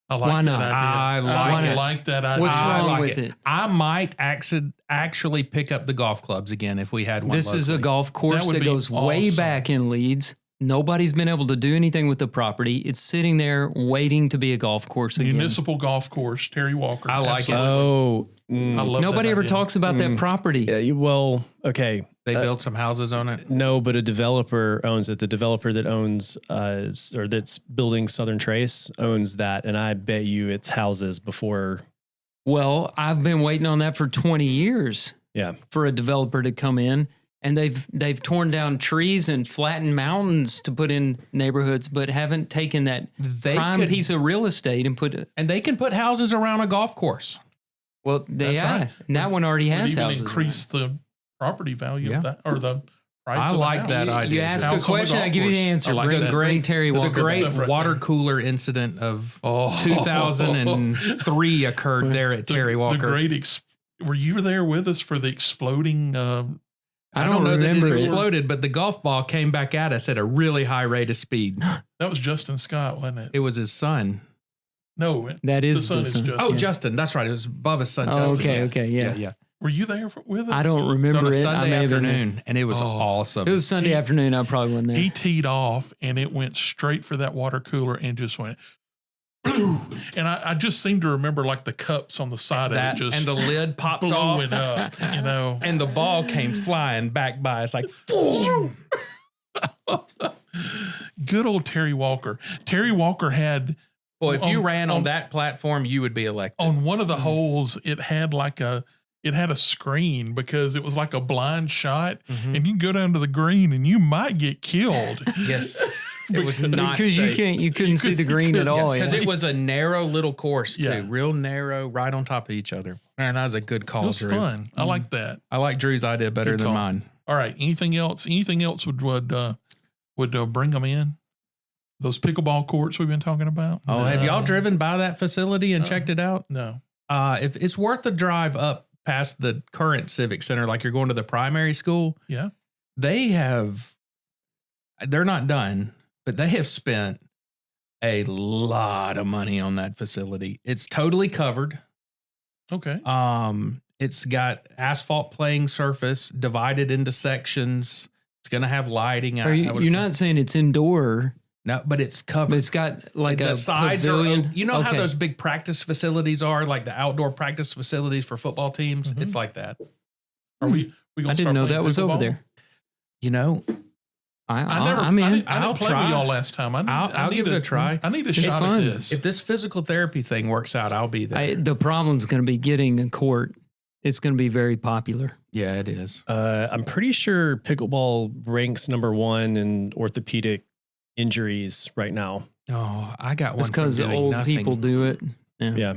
I like Why that not? idea. I like that idea. What's wrong like with it? I might actually pick up the golf clubs again if we had one. This is a locally. golf course That would that be goes way awesome. back in Leeds. Nobody's been able to do anything with the property. It's sitting there waiting to be a golf course again. Municipal golf course, Terry Walker. I like it. Oh, I love Nobody that ever idea. talks about that property. okay. They built some houses on it. No, but a developer owns it. The developer that owns or that's building Southern Trace owns that, and I bet you it's houses before. Well, I've been waiting on that for 20 years. Yeah, for a developer to come in, and they've torn down trees and flattened mountains to put in neighborhoods, but haven't taken that piece of real estate and put it. And they can put houses around a golf course. Well, That's right. And that one already has even houses. increase the property value of that, or the price. I of the like house. that idea. You ask House on a the question, golf I give you the course. answer. I like Bring that. Bring Terry The Walker. good great stuff right water there. cooler incident of 2003 occurred there at Terry Walker. Were you there with us for the exploding? I I don't don't know that remember it it. exploded, but the golf ball came back at us at a really high rate of speed. That was Justin Scott, wasn't it? It was his son. No, That is the son the is son. Justin. Oh, Justin. That's right. It was Bubba's son, Oh, Justin. okay, yeah. Were you there with us? I don't It was remember on a it. I Sunday may have been there. afternoon, and it was awesome. It was Sunday afternoon. I probably wasn't there. He teed off, and it went straight for that water cooler and just went and I just seem to remember like the cups on the side That, of it just and the lid popped blowing off, up, you know. and the ball came flying back by us like, Good old Terry Walker. Terry Walker had well, if you ran on that platform, you would be elected. on one of the holes. It had a screen because it was like a blind shot, and you go down to the green and you might get killed. Yes. It was not Because safe. you couldn't see the green at all. Because Yeah. it was a narrow little course too, Yeah. real narrow, right on top of each other. Man, that was a good call, It was Drew. fun. I like that. I like Drew's idea better Good than call. mine. All right. Anything else? Anything else would bring them in? Those pickleball courts we've been talking about. Oh, have y'all No. driven by that facility and checked it out? No. If it's worth the drive up past the current civic center, like you're going to the primary school, Yeah. they're not done, but they have spent a lot of money on that facility. It's totally covered. Okay. It's got asphalt playing surface divided into sections. It's going to have lighting. You're not saying it's indoor, no, but it's covered. but it's got like the a sides pavilion. are. You know how Okay. those big practice facilities are, like the outdoor practice facilities for football teams. Mhm. It's like that. Are we gonna I didn't start know playing that was over pickleball? there. You know, I'm in. I didn't I'll play try. with y'all last time. I'll need give it a try. I need a It's shot fun. at this. if this physical therapy thing works out, I'll be there. The problem's going to be getting a court. It's going to be very popular. Yeah, it is. I'm pretty sure pickleball ranks number 1 in orthopedic injuries right now. Oh, I got one. It's because from doing old nothing. people do it. Yeah.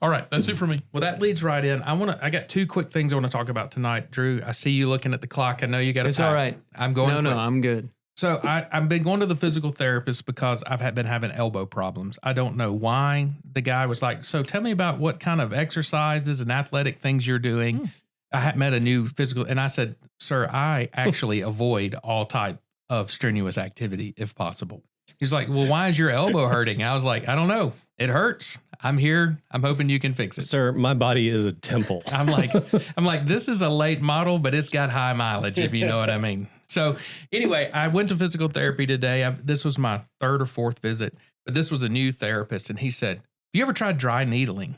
All right, that's it for me. Well, that leads right in. I got 2 quick things I want to talk about tonight, Drew. I see you looking at the clock. I know you got to. It's all right. I'm going. No, quick. I'm good. So I've been going to the physical therapist because I've been having elbow problems. I don't know why. The guy was like, "So tell me about what kind of exercises and athletic things you're doing." I had met a new physical, and I said, "Sir, I actually avoid all type of strenuous activity if possible." He's like, "Well, why is your elbow hurting?" I was like, "I don't know. It hurts. I'm here. I'm hoping you can fix it." Sir, my body is a temple. I'm like, this is a late model, but it's got high mileage, if you know what I mean. So anyway, I went to physical therapy today. This was my 3rd or 4th visit, but this was a new therapist. And he said, "Have you ever tried dry needling?"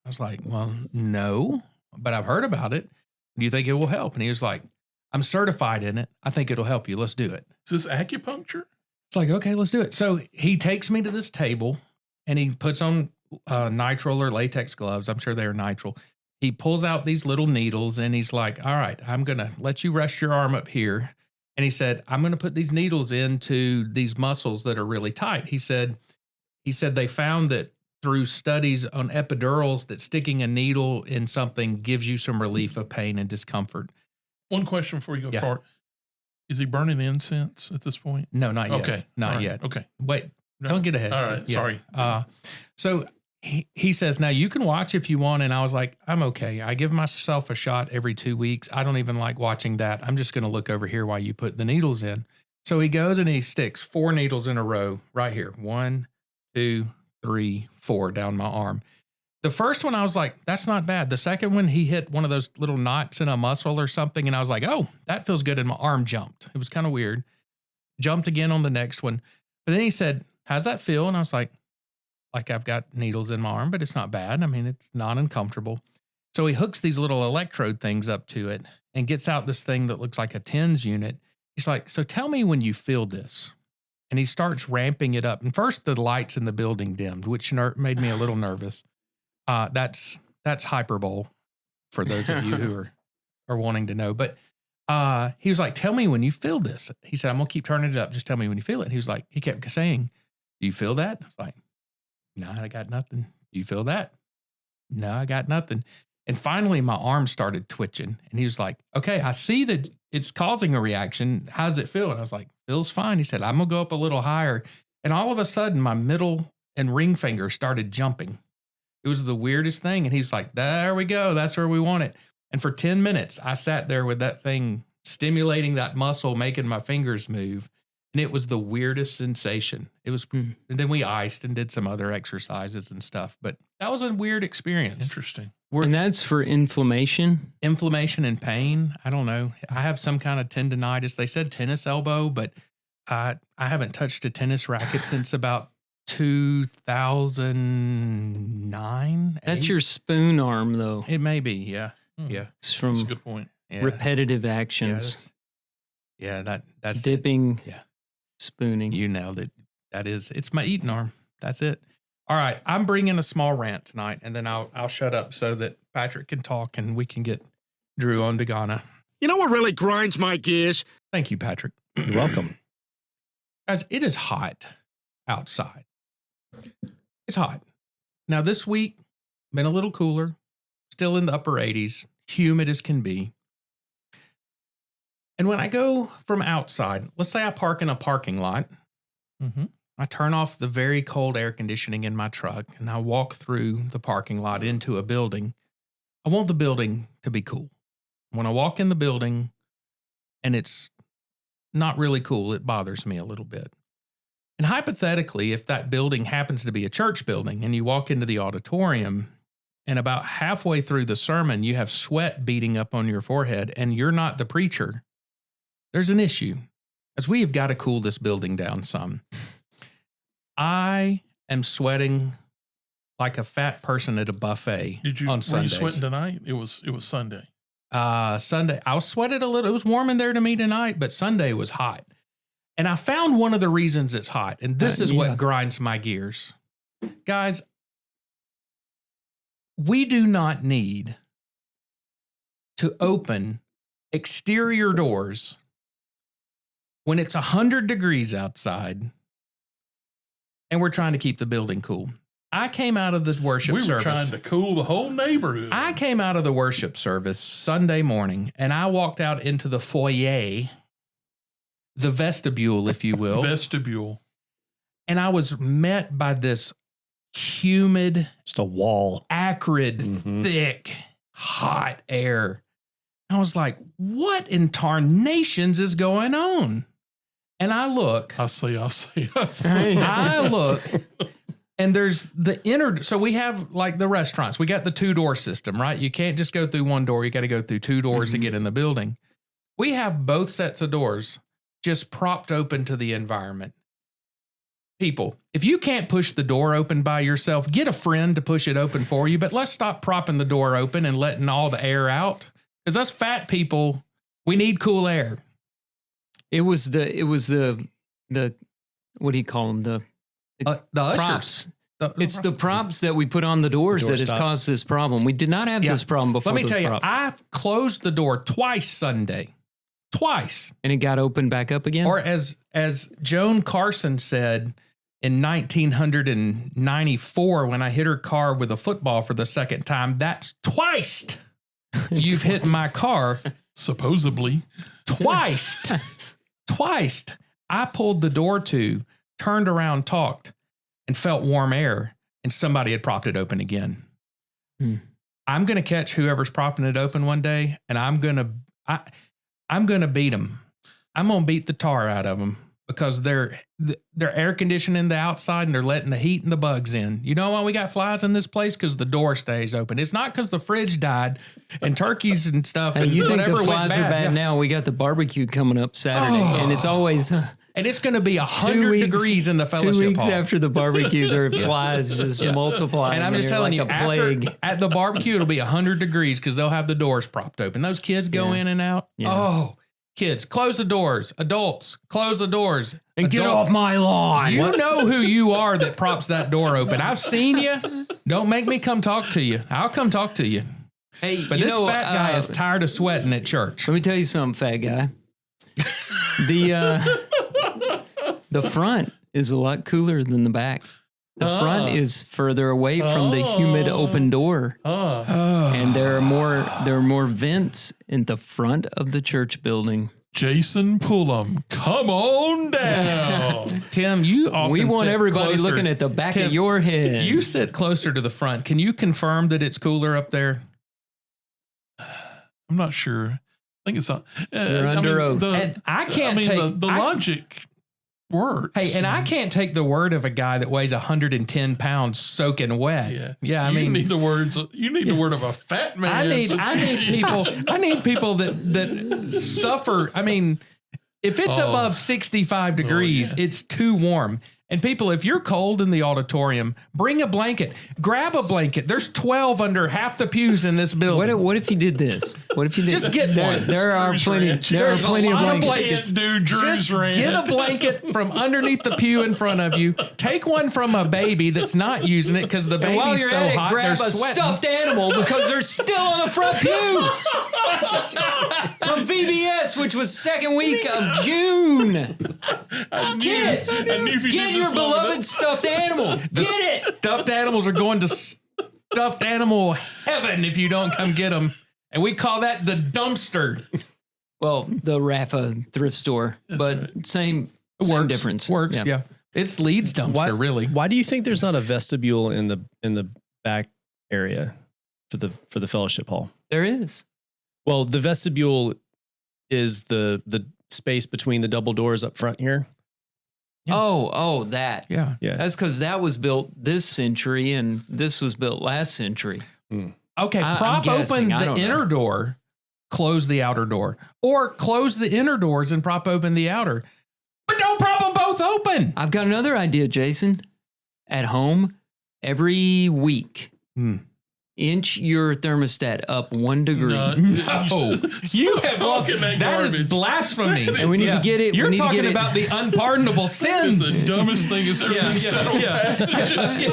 I was like, "Well, no, but I've heard about it. Do you think it will help?" And he was like, "I'm certified in it. I think it'll help you. Let's do it." Is this acupuncture? It's like, okay, let's do it. So he takes me to this table and he puts on nitrile or latex gloves. I'm sure they're nitrile. He pulls out these little needles and he's like, "All right, I'm going to let you rest your arm up here." And he said, "I'm going to put these needles into these muscles that are really tight." He said they found that through studies on epidurals that sticking a needle in something gives you some relief of pain and discomfort. One question before you go Yeah. forward. Is he burning incense at this point? No, not yet. Okay. Not All right. yet. Okay. Wait, No. don't get ahead. All right. Yeah. Sorry. So he says, "Now you can watch if you want." And I was like, "I'm okay. I give myself a shot every 2 weeks. I don't even like watching that. I'm just going to look over here while you put the needles in." So he goes and he sticks 4 needles in a row right here. 1, 2, 3, 4 down my arm. The first one, I was like, that's not bad. The second one, he hit one of those little knots in a muscle or something. And I was like, oh, that feels good. And my arm jumped. It was kind of weird. Jumped again on the next one. But then he said, "How's that feel?" And I was like I've got needles in my arm, but it's not bad. I mean, it's not uncomfortable. So he hooks these little electrode things up to it and gets out this thing that looks like a TENS unit. He's like, "So tell me when you feel this." And he starts ramping it up. And first the lights in the building dimmed, which made me a little nervous. That's hyperbole for those of you who are wanting to know. But he was like, "Tell me when you feel this." He said, "I'm going to keep turning it up. Just tell me when you feel it." He was like, he kept saying, "Do you feel that?" I was like, "No, I got nothing." "Do you feel that?" "No, I got nothing." And finally my arm started twitching and he was like, "Okay, I see that it's causing a reaction. How does it feel?" And I was like, "Feels fine." He said, "I'm going to go up a little higher." And all of a sudden my middle and ring finger started jumping. It was the weirdest thing. And he's like, "There we go. That's where we want it." And for 10 minutes, I sat there with that thing stimulating that muscle, making my fingers move. And it was the weirdest sensation. It was, and then we iced and did some other exercises and stuff. But that was a weird experience. Interesting. And that's for inflammation. Inflammation and pain. I don't know. I have some kind of tendonitis. They said tennis elbow, but I haven't touched a tennis racket since about 2009. That's your spoon arm, though. It may be, yeah. Yeah. It's That's a from good point. Yeah. repetitive Yeah, actions. that's Dipping, Yeah. spooning. You nailed it. It's my eating arm. That's it. All right. I'm bringing a small rant tonight, and then I'll shut up so that Patrick can talk and we can get Drew on to Ghana. You know what really grinds my gears? Thank you, Patrick. You're welcome. Guys, it is hot outside. It's hot. Now, this week, been a little cooler, still in the upper 80s, humid as can be. And when I go from outside, let's say I park in a parking lot, I turn off the very cold air conditioning in my truck, and I walk through the parking lot into a building. I want the building to be cool. When I walk in the building and it's not really cool, it bothers me a little bit. And hypothetically, if that building happens to be a church building and you walk into the auditorium and about halfway through the sermon, you have sweat beating up on your forehead and you're not the preacher, there's an issue, as we have got to cool this building down some. I am sweating like a fat person at a buffet on Were you Sundays. sweating tonight? It was Sunday. Sunday, I was sweated a little. It was warm in there to me tonight, but Sunday was hot. And I found one of the reasons it's hot, and this is what grinds my gears. Guys, we do not need to open exterior doors when it's 100 degrees outside and we're trying to keep the building cool. I came out of the worship service. We were trying to cool the whole neighborhood. I came out of the worship service Sunday morning and I walked out into the foyer, the vestibule, if you will. Vestibule. And I was met by this humid, Just a wall. acrid, thick, hot air. I was like, what in tarnations is going on? And I look. I see. I look. And there's the inner, so we have like the restaurants. We got the 2-door system, right? You can't just go through one door. You got to go through 2 doors to get in the building. We have both sets of doors just propped open to the environment. People, if you can't push the door open by yourself, get a friend to push it open for you. But let's stop propping the door open and letting all the air out. Because us fat people, we need cool air. It was the what do you call them? The ushers. props. It's the props that we put on the doors that has doorstops. caused this problem. We did not have this problem before. Let me tell you, props. I've closed the door twice Sunday. Twice. And it got opened back up again? Or as Joan Carson said in 1994 when I hit her car with a football for the second time, that's twice. You've hit my car Supposedly. twice. Twice. I pulled the door to, turned around, talked, and felt warm air, and somebody had propped it open again. I'm going to catch whoever's propping it open one day, and I'm going to beat them. I'm going to beat the tar out of them because they're air conditioning the outside and they're letting the heat and the bugs in. You know why we got flies in this place? Because the door stays open. It's not because the fridge died and turkeys and stuff. Hey, and you think whatever the went flies are bad now? We got the barbecue coming up Saturday, and it's always And it's going to be 100 degrees in the fellowship 2 weeks hall. after the barbecue. There are flies just multiplying. And I'm just telling like you, a plague. at the barbecue, it'll be 100 degrees because they'll have the doors propped open. Those kids go in and out. Yeah. Oh, kids, close the doors. Adults, close the doors. And get off my lawn. You know who you are that props that door open. I've seen you. Don't make me come talk to you. I'll come talk to you. Hey, But this fat guy is tired of sweating at church. Let me tell you something, fat guy. The front is a lot cooler than the back. The front is further away from the humid open door. And there are more vents in the front of the church building. Jason Pullum, come on down. Tim, you often We want sit everybody closer. looking at the back Tim, of your head. You sit closer to the front. Can you confirm that it's cooler up there? I'm not sure. I think it's on. You're under oath. And I can't take the logic works. Hey, and I can't take the word of a guy that weighs 110 pounds soaking wet. Yeah. I you mean, need the words. You need the word of a fat man. I need people that suffer. I mean, if it's above 65 degrees, it's too warm. And people, if you're cold in the auditorium, bring a blanket. Grab a blanket. There's 12 under half the pews in this building. What if you did this? What if you did Just get one. There are plenty. There are There's plenty a of lot of blankets. blankets. Do Drew's Just rant. get a blanket from underneath the pew in front of you. Take one from a baby that's not using it because the And while baby's you're so at it, hot grab they're a sweating. stuffed animal because they're still on the front pew. From VBS, which was second week of June. Kids, get your beloved stuffed animal. Get it. Stuffed animals are going to stuffed animal heaven if you don't come get them. And we call that the dumpster. Well, the Rafa thrift store, but same difference. Works, yeah. It's Leeds dumpster, really. Why do you think there's not a vestibule in the back area for the fellowship hall? There is. Well, the vestibule is the space between the double doors up front here. Yeah. Oh, that. Yeah. Yeah. That's because that was built this century and this was built last century. Okay, I'm prop guessing. open I the don't know. inner door, close the outer door. Or close the inner doors and prop open the outer. But don't prop them both open. I've got another idea, Jason. At home, every week, inch your thermostat up 1 degree. No, you have lost. That is blasphemy. And we need to get it. You're we need talking to get about the unpardonable sin. It's the dumbest thing that's ever been said on passages.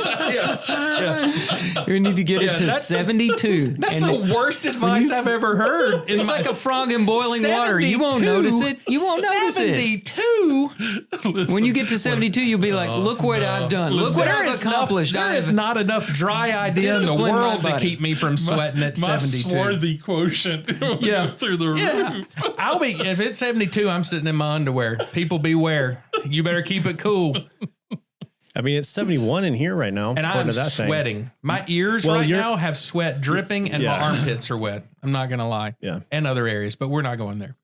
We need to get it to that's 72. That's And the worst advice I've ever heard. it's like a frog in boiling water. You won't notice it. You won't notice it. 72. When you get to 72, you'll be like, look what I've done. Look what There I've is accomplished. There is not enough dry idea in the disciplined my world to body. keep me from sweating at My 72. swarthy quotient will Yeah. go through the Yeah. roof. I'll be, if it's 72, I'm sitting in my underwear. People beware. You better keep it cool. I mean, it's 71 in here right now. And according I'm to that sweating. My ears Well, right you're- now have sweat dripping and my Yeah. armpits are wet. I'm not going to lie. Yeah. And other areas, but we're not going there.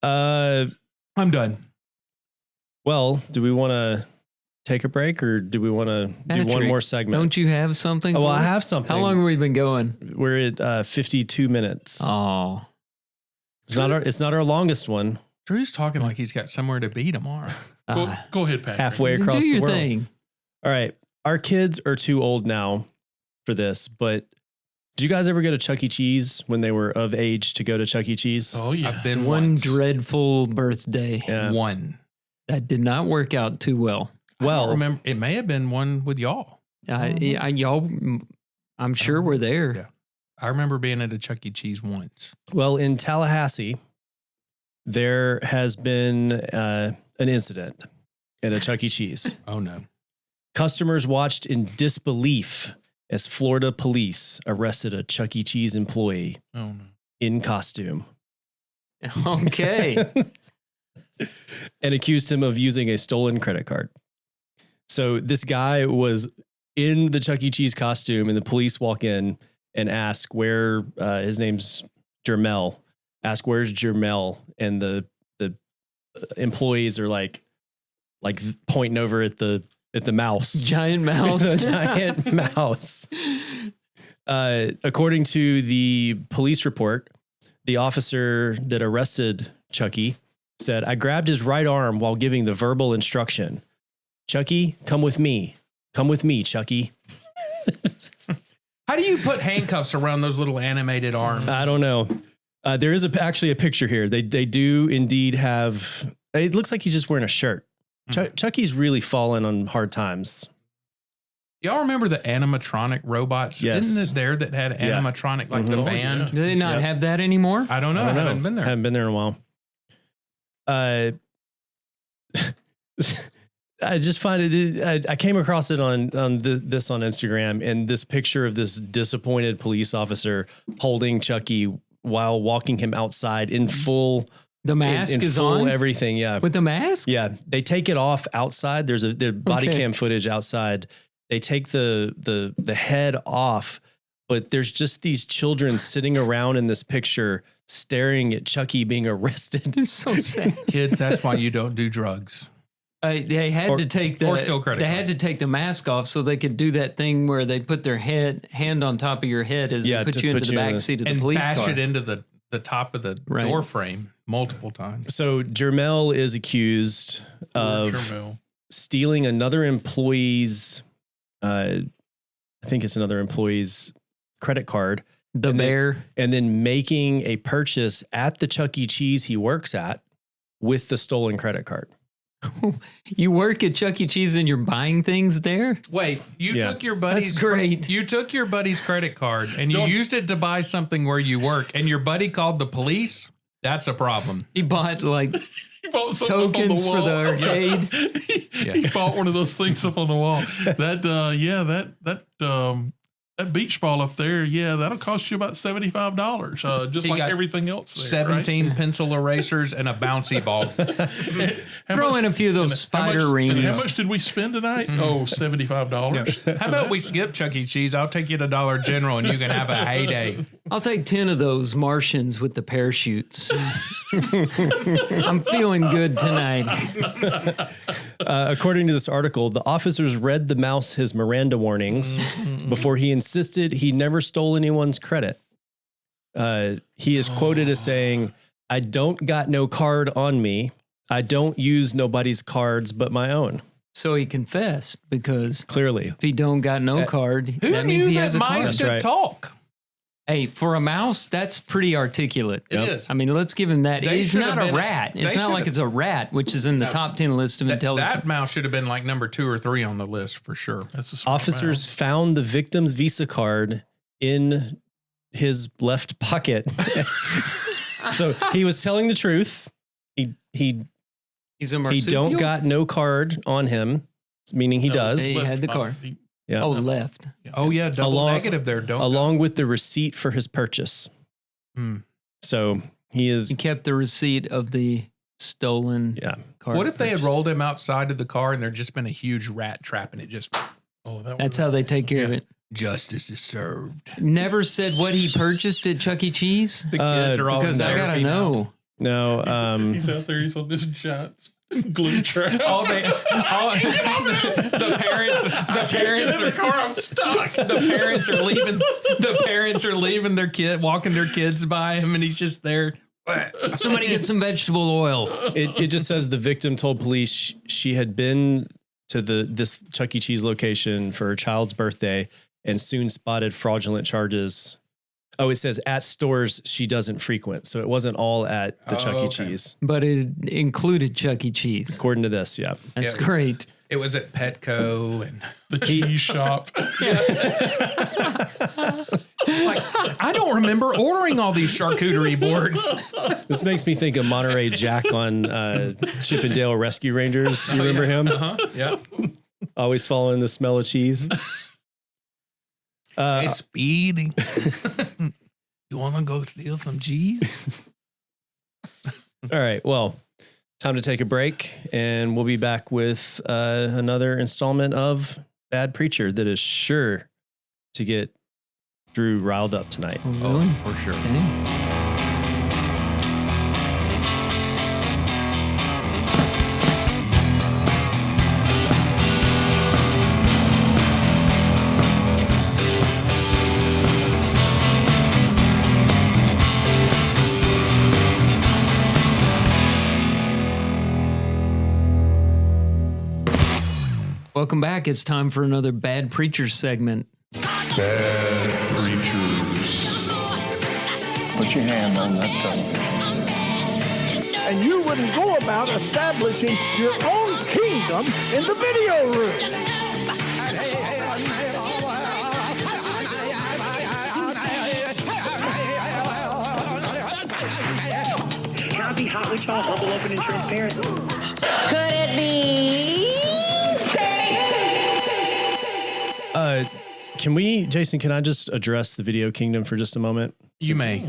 I'm done. Well, do we want to take a break or do we want to do one Patrick, more segment? Don't you have something? Oh, well, for I us? have something. How long have we been going? We're at 52 minutes. Oh, It's not our longest one. Drew's talking like he's got somewhere to be tomorrow. Go ahead, Patrick. Halfway across do the your world. thing. All right. Our kids are too old now for this, but did you guys ever go to Chuck E. Cheese when they were of age to go to Chuck E. Cheese? Oh, yeah. I've been One once. dreadful birthday Yeah. One. that did not work out too well. I Well, don't remember. It may have been one with y'all. Y'all, I'm sure we're there. Yeah. I remember being at a Chuck E. Cheese once. well, in Tallahassee, there has been an incident at a Chuck E. Cheese. Oh, no. Customers watched in disbelief as Florida police arrested a Chuck E. Cheese employee Oh, no. in costume Okay. and accused him of using a stolen credit card. So this guy was in the Chuck E. Cheese costume, and the police walk in and ask where his name's Jermel. Ask where's Jermel, and the employees are like pointing over at the mouse. Giant mouse. The giant mouse. According to the police report, the officer that arrested Chucky said, "I grabbed his right arm while giving the verbal instruction. Chucky, come with me. Come with me, Chucky." How do you put handcuffs around those little animated arms? I don't know. There is actually a picture here. They do indeed have. It looks like he's just wearing a shirt. Chucky's really fallen on hard times. Y'all remember the animatronic robots? Yes. Isn't it there that had animatronic, like the Mhm. band? Do they not Yep. have that anymore? I don't know. I haven't been there. Haven't been there in a while. I just find it. I came across it on this on Instagram, and this picture of this disappointed police officer holding Chucky while walking him outside in full. The mask in is full on everything. Yeah, with the mask. yeah. They take it off outside. There's body Okay. cam footage outside. They take the head off, but there's just these children sitting around in this picture staring at Chucky being arrested. It's so sad. Kids, that's why you don't do drugs. They had to take the or still credit they cards. had to take the mask off so they could do that thing where they put their hand on top of your head as Yeah, they put to you into put the you in back the- seat of the And police bash car. it into the top of the Right. door frame. multiple times. So Jermel is accused of Jermel. stealing another employee's, I think it's another employee's credit card. The bear. And then making a purchase at the Chuck E. Cheese he works at with the stolen credit card. You work at Chuck E. Cheese and you're buying things there? Wait, you Yeah. took your buddy's That's great. You took your buddy's credit card and you used it to buy something where you work, and your buddy called the police? That's a problem. He bought like He bought something up on tokens the for wall. the arcade. He bought one of those things up on the wall. That beach ball up there, that'll cost you about $75. Just He like got everything else there. 17 pencil erasers and a bouncy ball. Throw in a few of those spider rings. And how much did we spend tonight? Oh, $75. How about we skip Chuck E. Cheese? I'll take you to Dollar General and you can have a heyday. I'll take 10 of those Martians with the parachutes. I'm feeling good tonight. According to this article, the officers read the mouse his Miranda warnings before he insisted he never stole anyone's credit. He is quoted as saying, "I don't got no card on me. I don't use nobody's cards but my own." So he confessed, because Clearly. if he don't got no card, Who that means knew he that has a card. mice could right. talk? Hey, for a mouse, that's pretty articulate. It is. I mean, let's give him that. They He's should not have a been- rat. they It's not should like have- it's a rat, which is in the top 10 list of intelligence. That mouse should have been like number 2 or 3 on the list for sure. That's a smart Officers mouse. found the victim's Visa card in his left pocket. So he was telling the truth. He He's a he marsupial. don't got no card on him, meaning he No, does. He left had the pocket. card. Yeah. Oh, left. Oh, yeah, double Along- negative there, don't Along with the receipt for his purchase. Hmm. So he is, He kept the receipt of the stolen yeah. card. What if they had purchase. rolled him outside of the car and there'd just been a huge rat trap and it just, Oh, that That's how they take care of it. justice is served? Never said what he purchased at Chuck E. Cheese? The kids are all Because in I gotta therapy now. know. No, He's out there. He's on this giant glue trap. All the parents in the car. I'm stuck. the parents are leaving their kid, walking their kids by him, and he's just there. Somebody get some vegetable oil. it just says the victim told police she had been to this Chuck E. Cheese location for her child's birthday and soon spotted fraudulent charges. Oh, it says at stores she doesn't frequent. So it wasn't all at the Chuck E. okay. Cheese. But it included Chuck E. Cheese. According to this, yeah. That's Yeah. great. It was at Petco, and The cheese shop. like I don't remember ordering all these charcuterie boards. This makes me think of Monterey Jack on Chip and Dale Rescue Rangers. You remember him? Yeah. Always following the smell of cheese. Hey, Speedy, you want to go steal some cheese? All right. Well, time to take a break, and we'll be back with another installment of Bad Preacher that is sure to get Drew riled up tonight. Oh, really? for sure. Okay. Welcome back. It's time for another Bad Preacher segment. Bad preachers. Put your hand on that television. And you wouldn't go about establishing your own kingdom in the video room. Can I be hot with y'all, humble, open, and transparent? Could it be? Can we, Jason, can I just address the Video Kingdom for just a moment? You may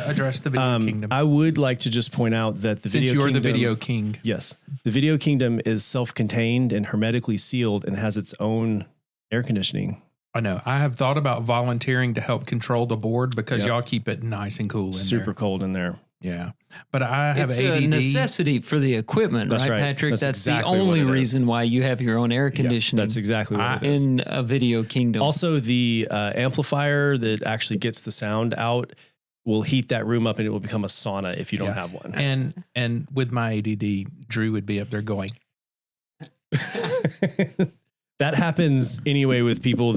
address the video kingdom. I would like to just point out that the Since Video you're Kingdom, the video king. Yes. The Video Kingdom is self-contained and hermetically sealed and has its own air conditioning. I know. I have thought about volunteering to help control the board because Yep. y'all keep it nice and cool in Super there. cold in there. Yeah. But I have It's ADD. a necessity for the equipment, That's right. Patrick? That's That's exactly the what only it is. reason why you have your own air conditioning. That's exactly what it is. in a video kingdom. Also, the amplifier that actually gets the sound out will heat that room up and it will become a sauna if you don't have one. And with my ADD, Drew would be up there going. That happens anyway with people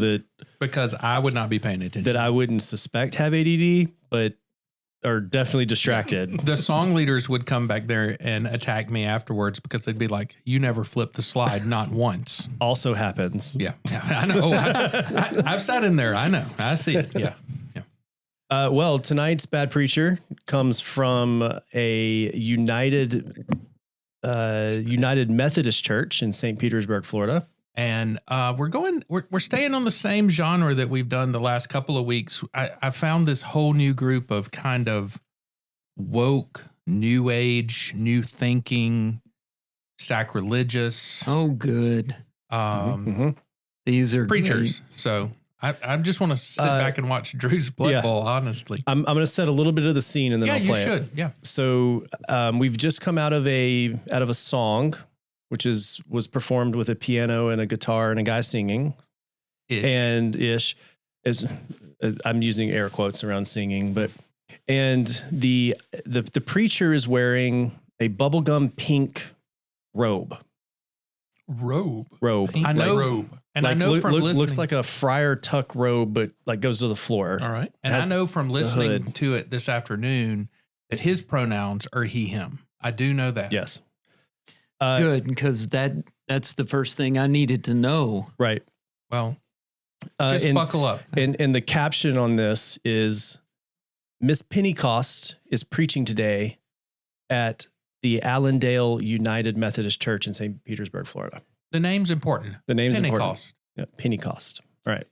because I would not be paying attention. That I wouldn't suspect have ADD, but are definitely distracted. The song leaders would come back there and attack me afterwards because they'd be like, "You never flipped the slide, not once." Also happens. Yeah, I know. I've sat in there. I know. I see it. Yeah. Well, tonight's Bad Preacher comes from a United Methodist Church in St. Petersburg, Florida. And we're staying on the same genre that we've done the last couple of weeks. I found this whole new group of kind of woke, new age, new thinking, sacrilegious. Oh, good. These are preachers. great. So I just want to sit back and watch Drew's Blood Bowl, honestly. I'm going to set a little bit of the scene and then I'll play it. Yeah, you should. Yeah. So we've just come out of a song, which was performed with a piano and a guitar and a guy singing. I'm using air quotes around singing, and the preacher is wearing a bubblegum pink robe. Pink I know. robe. And I know from listening, looks like a friar tuck robe, but like goes to the floor. All right. And I know from listening to it this afternoon that his pronouns are he, him. I do know that. Yes. Good, because that's the first thing I needed to know. Right. Well, just buckle up. And the caption on this is, Miss Pentecost is preaching today at the Allendale United Methodist Church in St. Petersburg, Florida. The name's important. The name's Pentecost. important. Yeah, Pentecost. All right.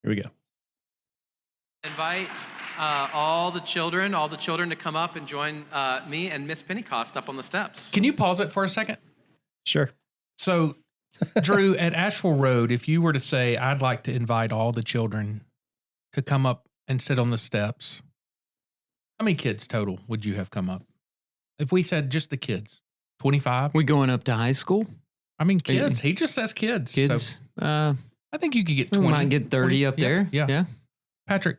Here we go. Invite all the children to come up and join me and Miss Pentecost up on the steps. Can you pause it for a second? Sure. So, Drew, at Asheville Road, if you were to say, I'd like to invite all the children to come up and sit on the steps, how many kids total would you have come up? If we said just the kids, 25? We going up to high school? I mean, kids. He just says kids. Kids. So I think you could get 20. 20. We might get 30 up there. Yeah. Patrick,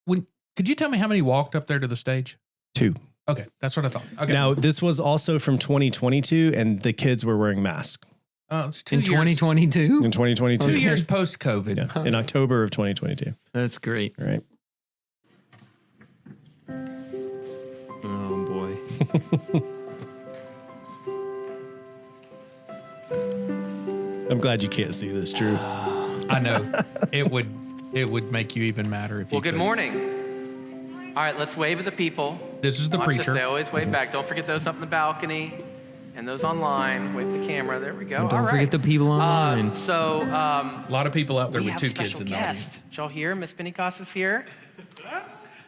could you tell me how many walked up there to the stage? 2. Okay, that's what I thought. Okay. Now, this was also from 2022, and the kids were wearing masks. It's 2 in years. 2022? In 2022. 2 years post-COVID. Yeah, in October of 2022. That's great. All right. Oh, boy. I'm glad you can't see this, Drew. I know. It would make you even madder if you good could. morning. All right, let's wave at the people. This is the Watch preacher. This. They always wave back. Don't forget those up in the balcony and those online. Wave the camera. There we go. And don't All right. forget the people online. A lot of people out there we with have 2 a special kids in the guest. audience. Did y'all hear? Miss Pentecost is here.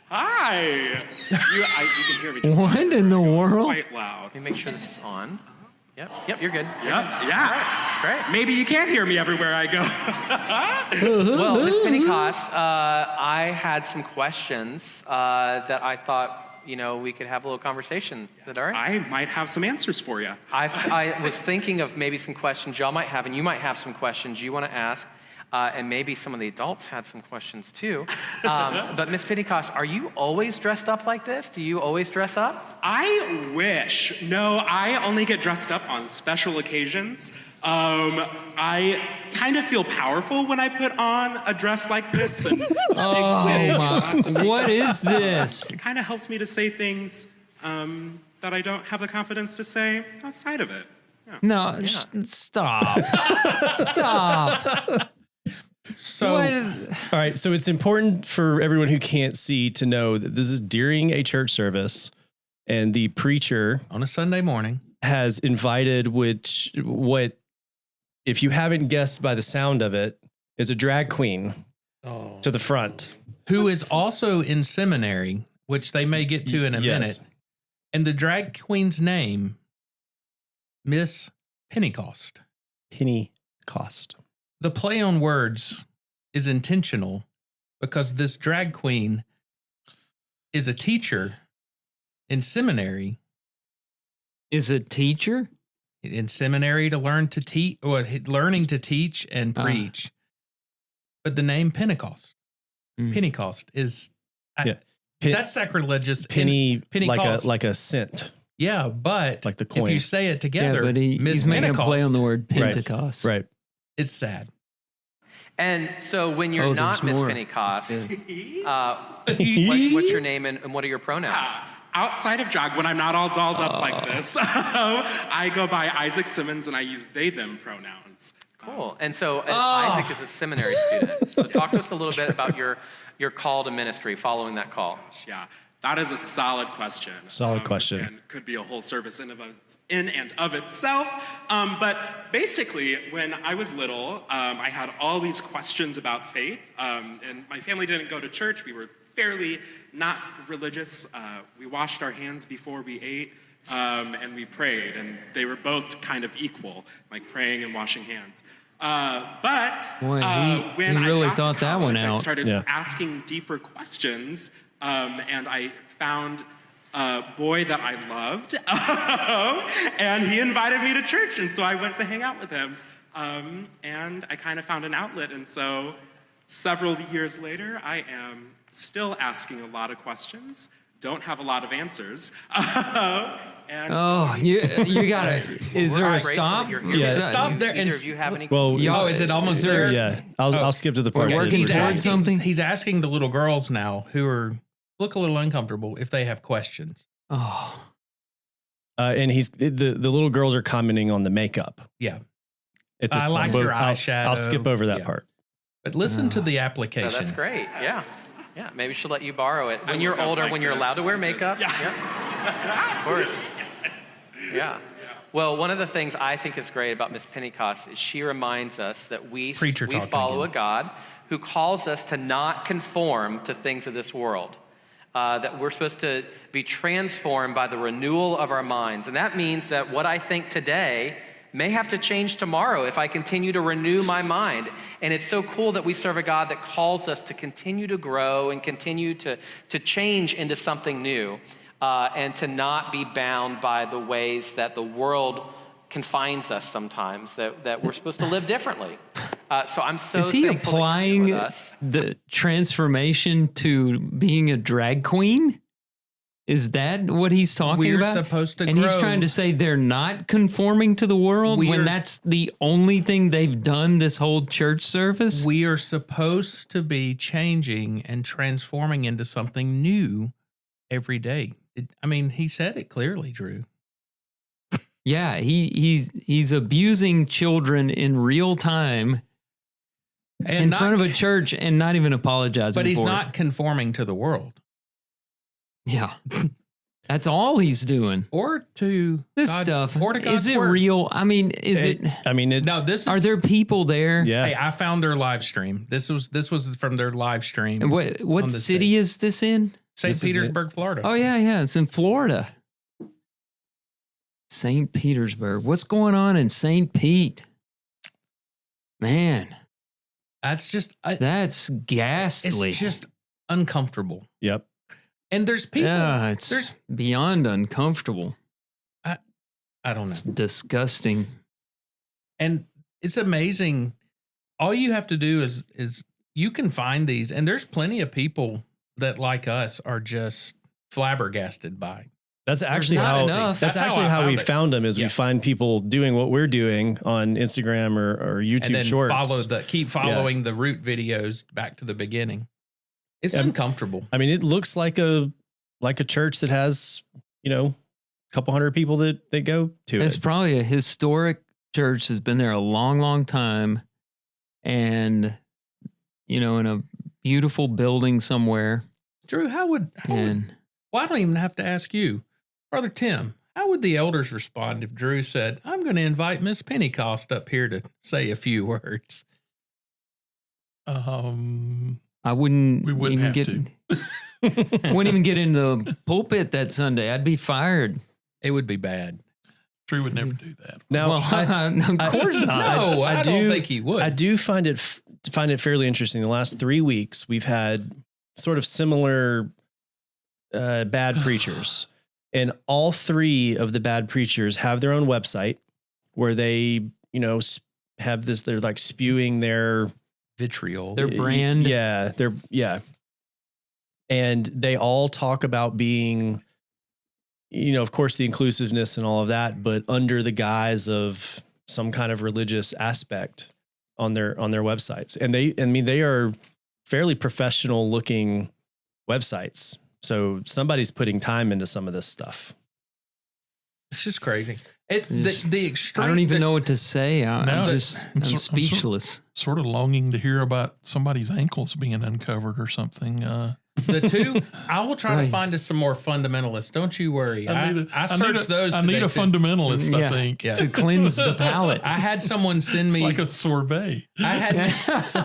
Hi. You can hear me just What in the world? quite loud. Let me make sure this is on. Yep, you're good. Yep, yeah. All right, great. Maybe you can't hear me everywhere I go. Well, Miss Pentecost, I had some questions that I thought, we could have a little conversation. Is that all right? I might have some answers for you. I was thinking of maybe some questions y'all might have, and you might have some questions you want to ask, and maybe some of the adults had some questions too. But Miss Pentecost, are you always dressed up like this? Do you always dress up? I wish. No, I only get dressed up on special occasions. I kind of feel powerful when I put on a dress like this. And What is this? It kind of helps me to say things that I don't have the confidence to say outside of it. Yeah. No, stop. Stop. So, all right. So it's important for everyone who can't see to know that this is during a church service, and the preacher on a Sunday morning has invited, what, if you haven't guessed by the sound of it, is a drag queen to the front, who is also in seminary, which they may get to in a minute. And the drag queen's name, Miss Pentecost. Pentecost. The play on words is intentional because this drag queen is a teacher in seminary. Is a teacher? In seminary to learn to teach, or learning to teach and preach. But the name Pentecost, Pentecost is... That's sacrilegious. Penny cost. like a cent. Yeah, but like the coin. if you say it together, but he's making a play on the word Pentecost. Right. It's sad. And so when you're not Miss Pentecost, what's your name and what are your pronouns? Outside of drag, when I'm not all dolled up like this, I go by Isaac Simmons and I use they, them pronouns. Cool. And so Isaac is a seminary student. So talk to us a little bit about your call to ministry, following that call. Yeah, that is a solid question. Solid question. And could be a whole service in and of itself. But basically, when I was little, I had all these questions about faith. And my family didn't go to church. We were fairly not religious. We washed our hands before we ate. And we prayed, and they were both kind of equal, like praying and washing hands. Boy, when he really I got thought to that one college, out. I started asking deeper questions, and I found a boy that I loved, and he invited me to church, and so I went to hang out with him, and I kind of found an outlet, and so several years later, I am still asking a lot of questions, don't have a lot of answers. You got it. Is there a stop? Yeah, stop there. Either of you have any? Is it almost there? Yeah, I'll skip to the part. Working towards something. He's asking the little girls now who look a little uncomfortable if they have questions. Oh, and the little girls are commenting on the makeup. Yeah, At this I like point. your I'll eyeshadow. skip over that part. But listen to the application. No, that's great. Yeah. Yeah, maybe she'll let you borrow it. When you're older, when you're allowed to wear makeup. Yeah. Of course. Yeah. Well, one of the things I think is great about Miss Pentecost is she reminds us that we follow a God who calls us to not conform to things of this world. That we're supposed to be transformed by the renewal of our minds. And that means that what I think today may have to change tomorrow if I continue to renew my mind. And it's so cool that we serve a God that calls us to continue to grow and continue to change into something new, and to not be bound by the ways that the world confines us sometimes, that we're supposed to live differently. So I'm so is he thankful applying that you're with us. the transformation to being a drag queen? Is that what he's talking about? We're supposed to and grow. he's trying to say they're not conforming to the world when that's the only thing they've done this whole church service? We are supposed to be changing and transforming into something new every day. He said it clearly, Drew. Yeah, he's abusing children in real time in front of a church and not even apologizing for it. But he's not conforming to the world. Yeah. That's all he's doing. Or to this God's, stuff. Or to God's is it word. real? Is it? No, this is. Are there people there? Yeah. Hey, I found their live stream. This was from their live stream. And what city is this in? St. Petersburg, Florida. Oh, yeah. It's in Florida. St. Petersburg. What's going on in St. Pete? Man. That's just. That's ghastly. It's just uncomfortable. Yep. And there's people. Yeah, it's beyond uncomfortable. I don't know. It's disgusting. And it's amazing. All you have to do is you can find these, and there's plenty of people that, like us, are just flabbergasted by. That's actually That's how we found them. Is we find people doing what we're doing on Instagram or YouTube and then Shorts. keep following the root videos back to the beginning. It's uncomfortable. It looks like a church that has, a couple hundred people that go to it. It's probably a historic church that's been there a long, long time. And, in a beautiful building somewhere. Drew, well, I don't even have to ask you. Brother Tim, how would the elders respond if Drew said, I'm going to invite Miss Pentecost up here to say a few words? I wouldn't. We wouldn't have to. Wouldn't even get in the pulpit that Sunday. I'd be fired. It would be bad. Drew would never do that. Now, of course not. No, I don't think he would. I do find it fairly interesting. The last 3 weeks, we've had sort of similar bad preachers, and all three of the bad preachers have their own website where they, have this. They're like spewing their vitriol, their brand. Yeah, And they all talk about being, of course, the inclusiveness and all of that, but under the guise of some kind of religious aspect on their websites. And they are fairly professional looking websites. So somebody's putting time into some of this stuff. It's just crazy. The extreme. I don't even know what to say. I'm speechless. Sort of longing to hear about somebody's ankles being uncovered or something. The two, I will try to find us some more fundamentalists. Don't you worry. I searched those. I need a fundamentalist, I think, to cleanse the palate. I had someone send me like a sorbet. I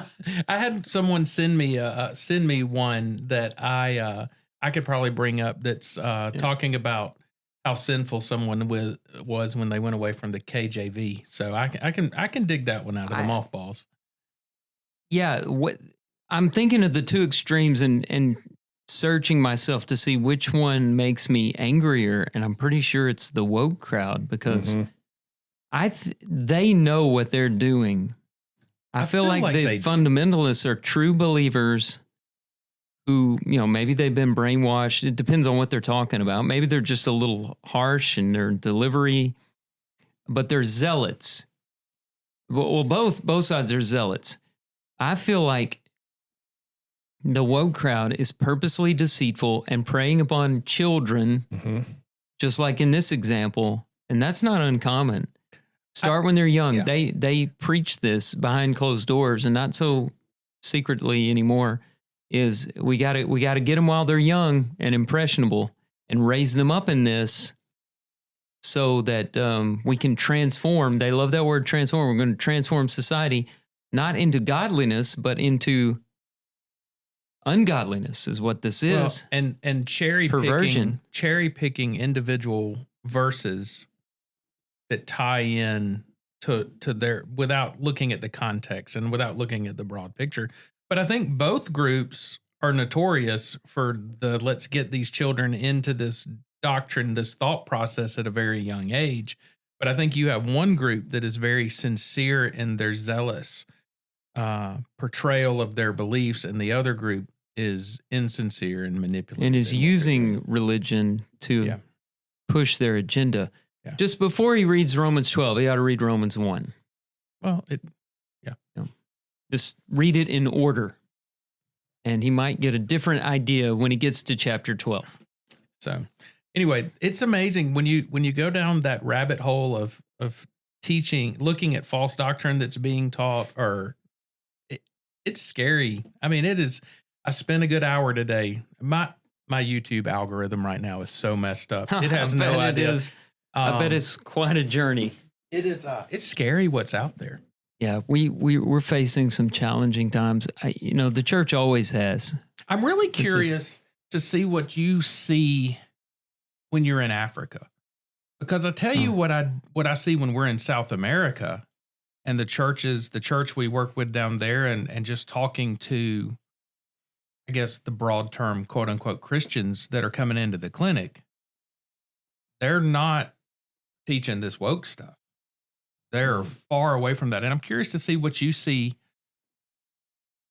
had someone send me one that I could probably bring up. That's talking about how sinful someone was when they went away from the KJV. So I can dig that one out of the mothballs. Yeah, I'm thinking of the two extremes and searching myself to see which one makes me angrier, and I'm pretty sure it's the woke crowd because they know what they're doing. I feel like the fundamentalists are true believers who, maybe they've been brainwashed. It depends on what they're talking about. Maybe they're just a little harsh in their delivery, but they're zealots. Well, both sides are zealots. I feel like the woke crowd is purposely deceitful and preying upon children, just like in this example, and that's not uncommon. Start when they're young. Yeah. They preach this behind closed doors and not so secretly anymore. Is we got to get them while they're young and impressionable and raise them up in this so that we can transform. They love that word transform. We're going to transform society, not into godliness, but into ungodliness is what this is. Well, and cherry picking individual verses that tie in to their, without looking at the context and without looking at the broad picture. But I think both groups are notorious for let's get these children into this doctrine, this thought process at a very young age. But I think you have one group that is very sincere in their zealous portrayal of their beliefs, and the other group is insincere and manipulative. And is using religion to push their agenda. Yeah. Just before he reads Romans 12, he ought to read Romans 1. Well, just read it in order, and he might get a different idea when he gets to chapter 12. So anyway, it's amazing when you go down that rabbit hole of teaching, looking at false doctrine that's being taught, or it's scary. I mean, it is. I spent a good hour today. My YouTube algorithm right now is so messed up. It has no idea. I bet it's quite a journey. It is. It's scary what's out there. Yeah, we're facing some challenging times. The church always has. I'm really curious to see what you see when you're in Africa, because I tell you what I see when we're in South America, and the church we work with down there, and just talking to, I guess, the broad term, quote unquote, Christians that are coming into the clinic. They're not teaching this woke stuff. They're far away from that. And I'm curious to see what you see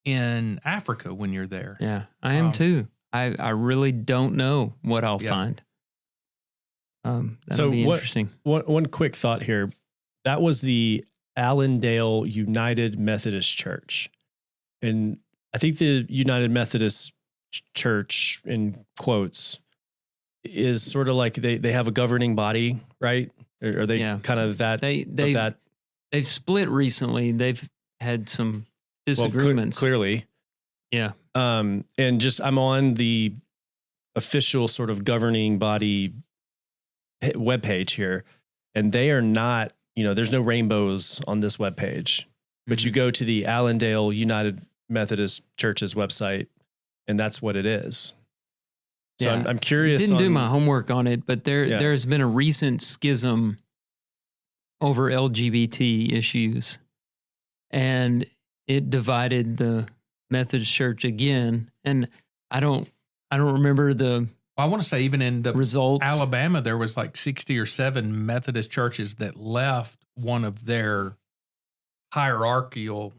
in Africa when you're there. Yeah, I am too. I really don't know what I'll find. That'll be interesting. One quick thought here. That was the Allendale United Methodist Church. And I think the United Methodist Church, in quotes, is sort of like they have a governing body, right? Are they kind of that? They've split recently. They've had some disagreements. Clearly. Yeah. And just I'm on the official sort of governing body webpage here, and they are not, there's no rainbows on this webpage, but you go to the Allendale United Methodist Church's website, and that's what it is. So I'm curious. Didn't do my homework on it, but there's been a recent schism over LGBT issues, and it divided the Methodist Church again. And I don't remember the. I want to say even in the results. Alabama, there was like 60 or 7 Methodist churches that left one of their hierarchical.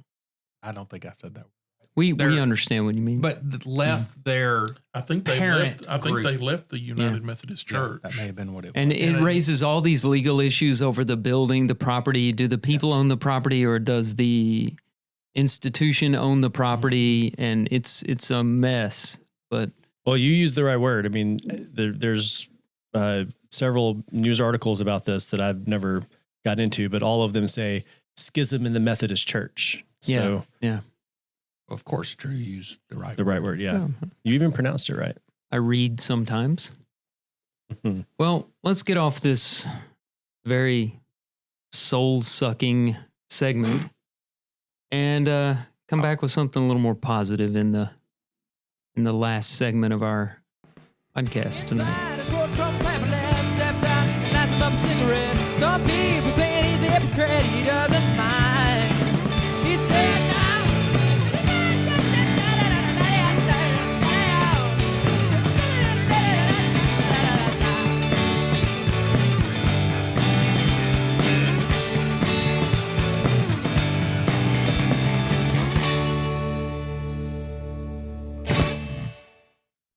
I don't think I said that. We understand what you mean. But left their I think they parent left. I think group. they left the United Methodist Church. That may have been what it was. And it raises all these legal issues over the building, the property. Do the people own the property, or does the institution own the property? And it's a mess. But Well, you use the right word. I mean, there's several news articles about this that I've never got into, but all of them say schism in the Methodist Church. So yeah. Of course, Drew used the right word. Yeah. You even pronounced it right. I read sometimes. Well, let's get off this very soul-sucking segment and come back with something a little more positive in the last segment of our podcast tonight. Some people saying he's a hypocrite, he doesn't mind. He said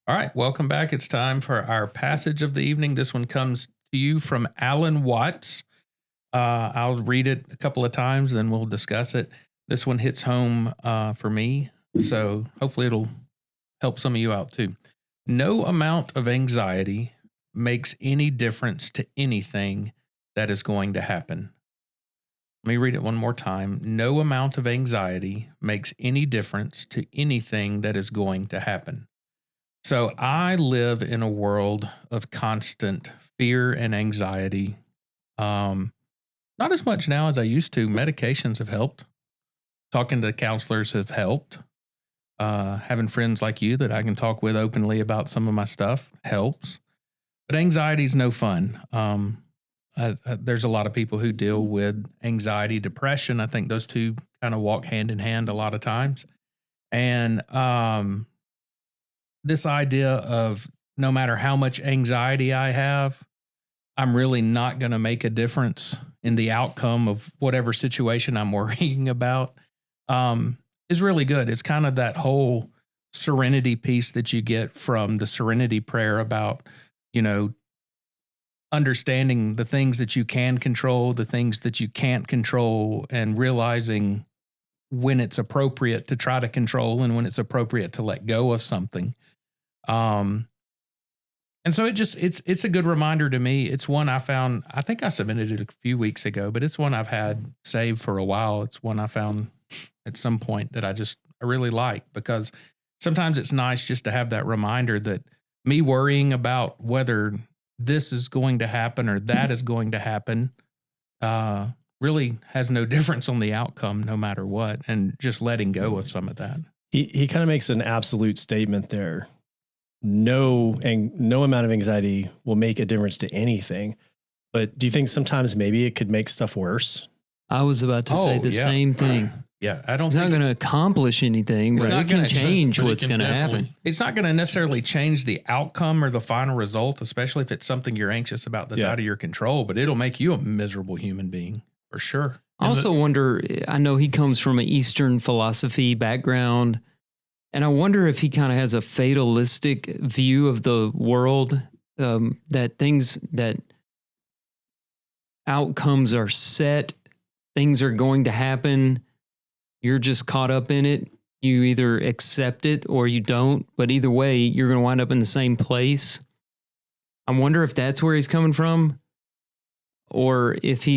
All right, welcome back. It's time for our passage of the evening. This one comes to you from Alan Watts. I'll read it a couple of times, then we'll discuss it. This one hits home for me, so hopefully it'll help some of you out too. No amount of anxiety makes any difference to anything that is going to happen. Let me read it one more time. No amount of anxiety makes any difference to anything that is going to happen. So I live in a world of constant fear and anxiety. Not as much now as I used to. Medications have helped. Talking to counselors have helped. Having friends like you that I can talk with openly about some of my stuff helps. But anxiety is no fun. There's a lot of people who deal with anxiety, depression. I think those two kind of walk hand in hand a lot of times. And this idea of no matter how much anxiety I have, I'm really not going to make a difference in the outcome of whatever situation I'm worrying about is really good. It's kind of that whole serenity piece that you get from the serenity prayer about, understanding the things that you can control, the things that you can't control, and realizing when it's appropriate to try to control and when it's appropriate to let go of something. And so it's a good reminder to me. It's one I found, I think I submitted it a few weeks ago, but it's one I've had saved for a while. It's one I found at some point that I really like, because sometimes it's nice just to have that reminder that me worrying about whether this is going to happen or that is going to happen, really has no difference on the outcome, no matter what, and just letting go of some of that. He kind of makes an absolute statement there. No amount of anxiety will make a difference to anything. But do you think sometimes maybe it could make stuff worse? I was about to say the same thing. Yeah, I don't it's think not going to accomplish anything, but it can change what's going to happen. It's not going to necessarily change the outcome or the final result, especially if it's something you're anxious about that's out of your control, but it'll make you a miserable human being for sure. I also wonder, I know he comes from an Eastern philosophy background, and I wonder if he kind of has a fatalistic view of the world, that outcomes are set, things are going to happen. You're just caught up in it. You either accept it or you don't, but either way, you're going to wind up in the same place. I wonder if that's where he's coming from, or if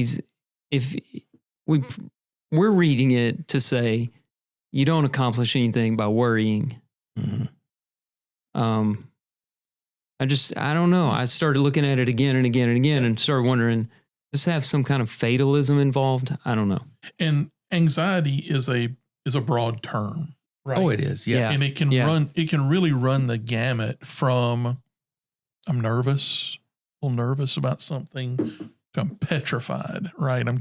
we're reading it to say you don't accomplish anything by worrying. Mm-hmm. I don't know. I started looking at it again and again and again and started wondering, does this have some kind of fatalism involved? I don't know. And anxiety is a broad term, right? Oh, it is. Yeah. And it can really run the gamut from I'm nervous, a little nervous about something, to I'm petrified, right? I'm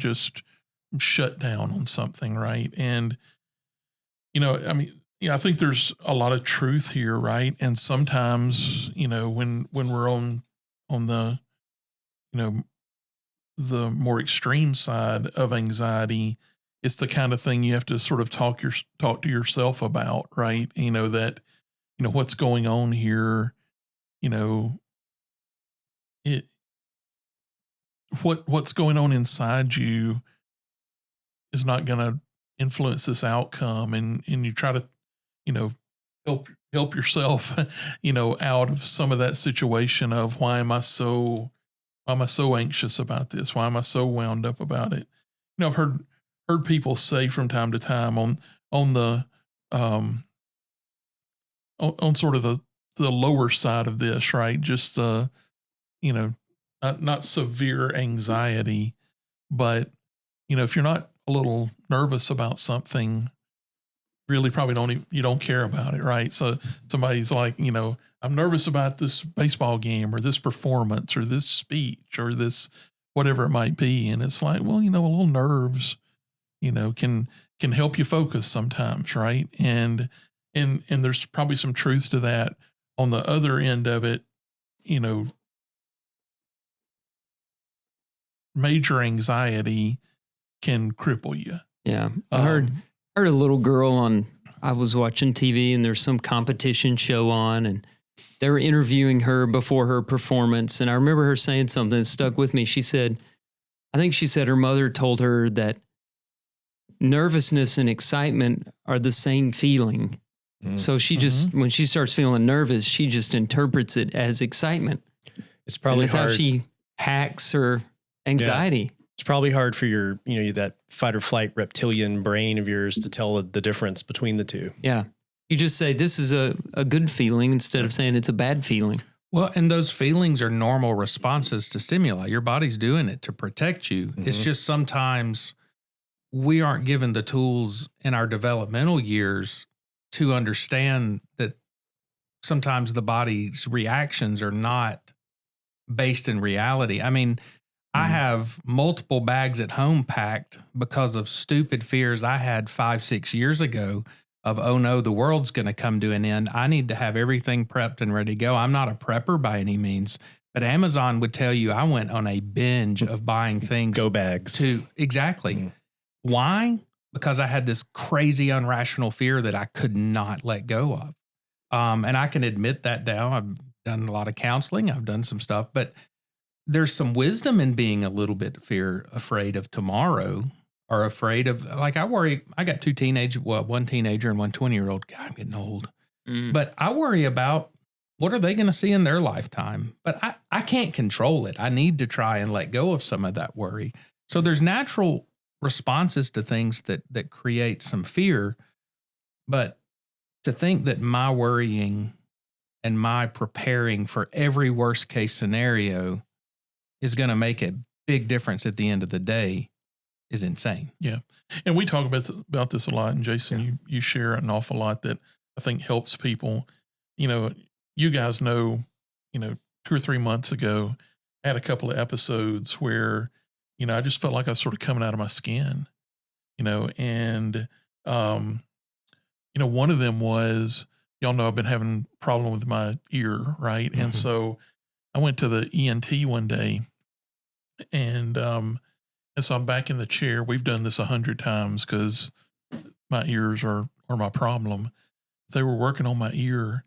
shut down on something, right? And, I think there's a lot of truth here, right? And sometimes, when we're on the, the more extreme side of anxiety, it's the kind of thing you have to sort of talk to yourself about, right? That, what's going on here, what's going on inside you is not going to influence this outcome. And you try to, help yourself, out of some of that situation of why am I so anxious about this? Why am I so wound up about it? I've heard people say from time to time on the, on sort of the lower side of this, right? Just, not severe anxiety, but, if you're not a little nervous about something, really probably you don't care about it, right? So somebody's like, I'm nervous about this baseball game or this performance or this speech or this whatever it might be. And it's like, well, a little nerves, can help you focus sometimes, right? And there's probably some truth to that. On the other end of it, major anxiety can cripple you. Yeah. I heard a little girl I was watching TV and there's some competition show on and they were interviewing her before her performance. And I remember her saying something that stuck with me. I think she said her mother told her that nervousness and excitement are the same feeling. So she just, when she starts feeling nervous, she just interprets it as excitement. It's probably hard. How she hacks her anxiety. Yeah. It's probably hard for your, that fight or flight reptilian brain of yours to tell the difference between the two. Yeah. You just say this is a good feeling instead of saying it's a bad feeling. Well, and those feelings are normal responses to stimuli. Your body's doing it to protect you. Mm-hmm. It's just sometimes we aren't given the tools in our developmental years to understand that sometimes the body's reactions are not based in reality. I mean, I have multiple bags at home packed because of stupid fears I had 5-6 years ago of, oh no, the world's going to come to an end. I need to have everything prepped and ready to go. I'm not a prepper by any means, but Amazon would tell you I went on a binge of buying things. Go bags. Exactly. Mm. Why? Because I had this crazy irrational fear that I could not let go of. And I can admit that now. I've done a lot of counseling. I've done some stuff, but there's some wisdom in being a little bit afraid of tomorrow or afraid of, like, I worry, I got one teenager and one 20-year-old. God, I'm getting old. But I worry about what are they going to see in their lifetime? But I can't control it. I need to try and let go of some of that worry. So there's natural responses to things that create some fear. But to think that my worrying and my preparing for every worst case scenario is going to make a big difference at the end of the day is insane. Yeah. And we talk about this a lot. And Jason, you share an awful lot that I think helps people. You guys know, 2 or 3 months ago, I had a couple of episodes where, I just felt like I was sort of coming out of my skin, and, one of them was, y'all know I've been having a problem with my ear, right? Mm-hmm. And so I went to the ENT one day and so I'm back in the chair. We've done this 100 times because my ears are my problem. They were working on my ear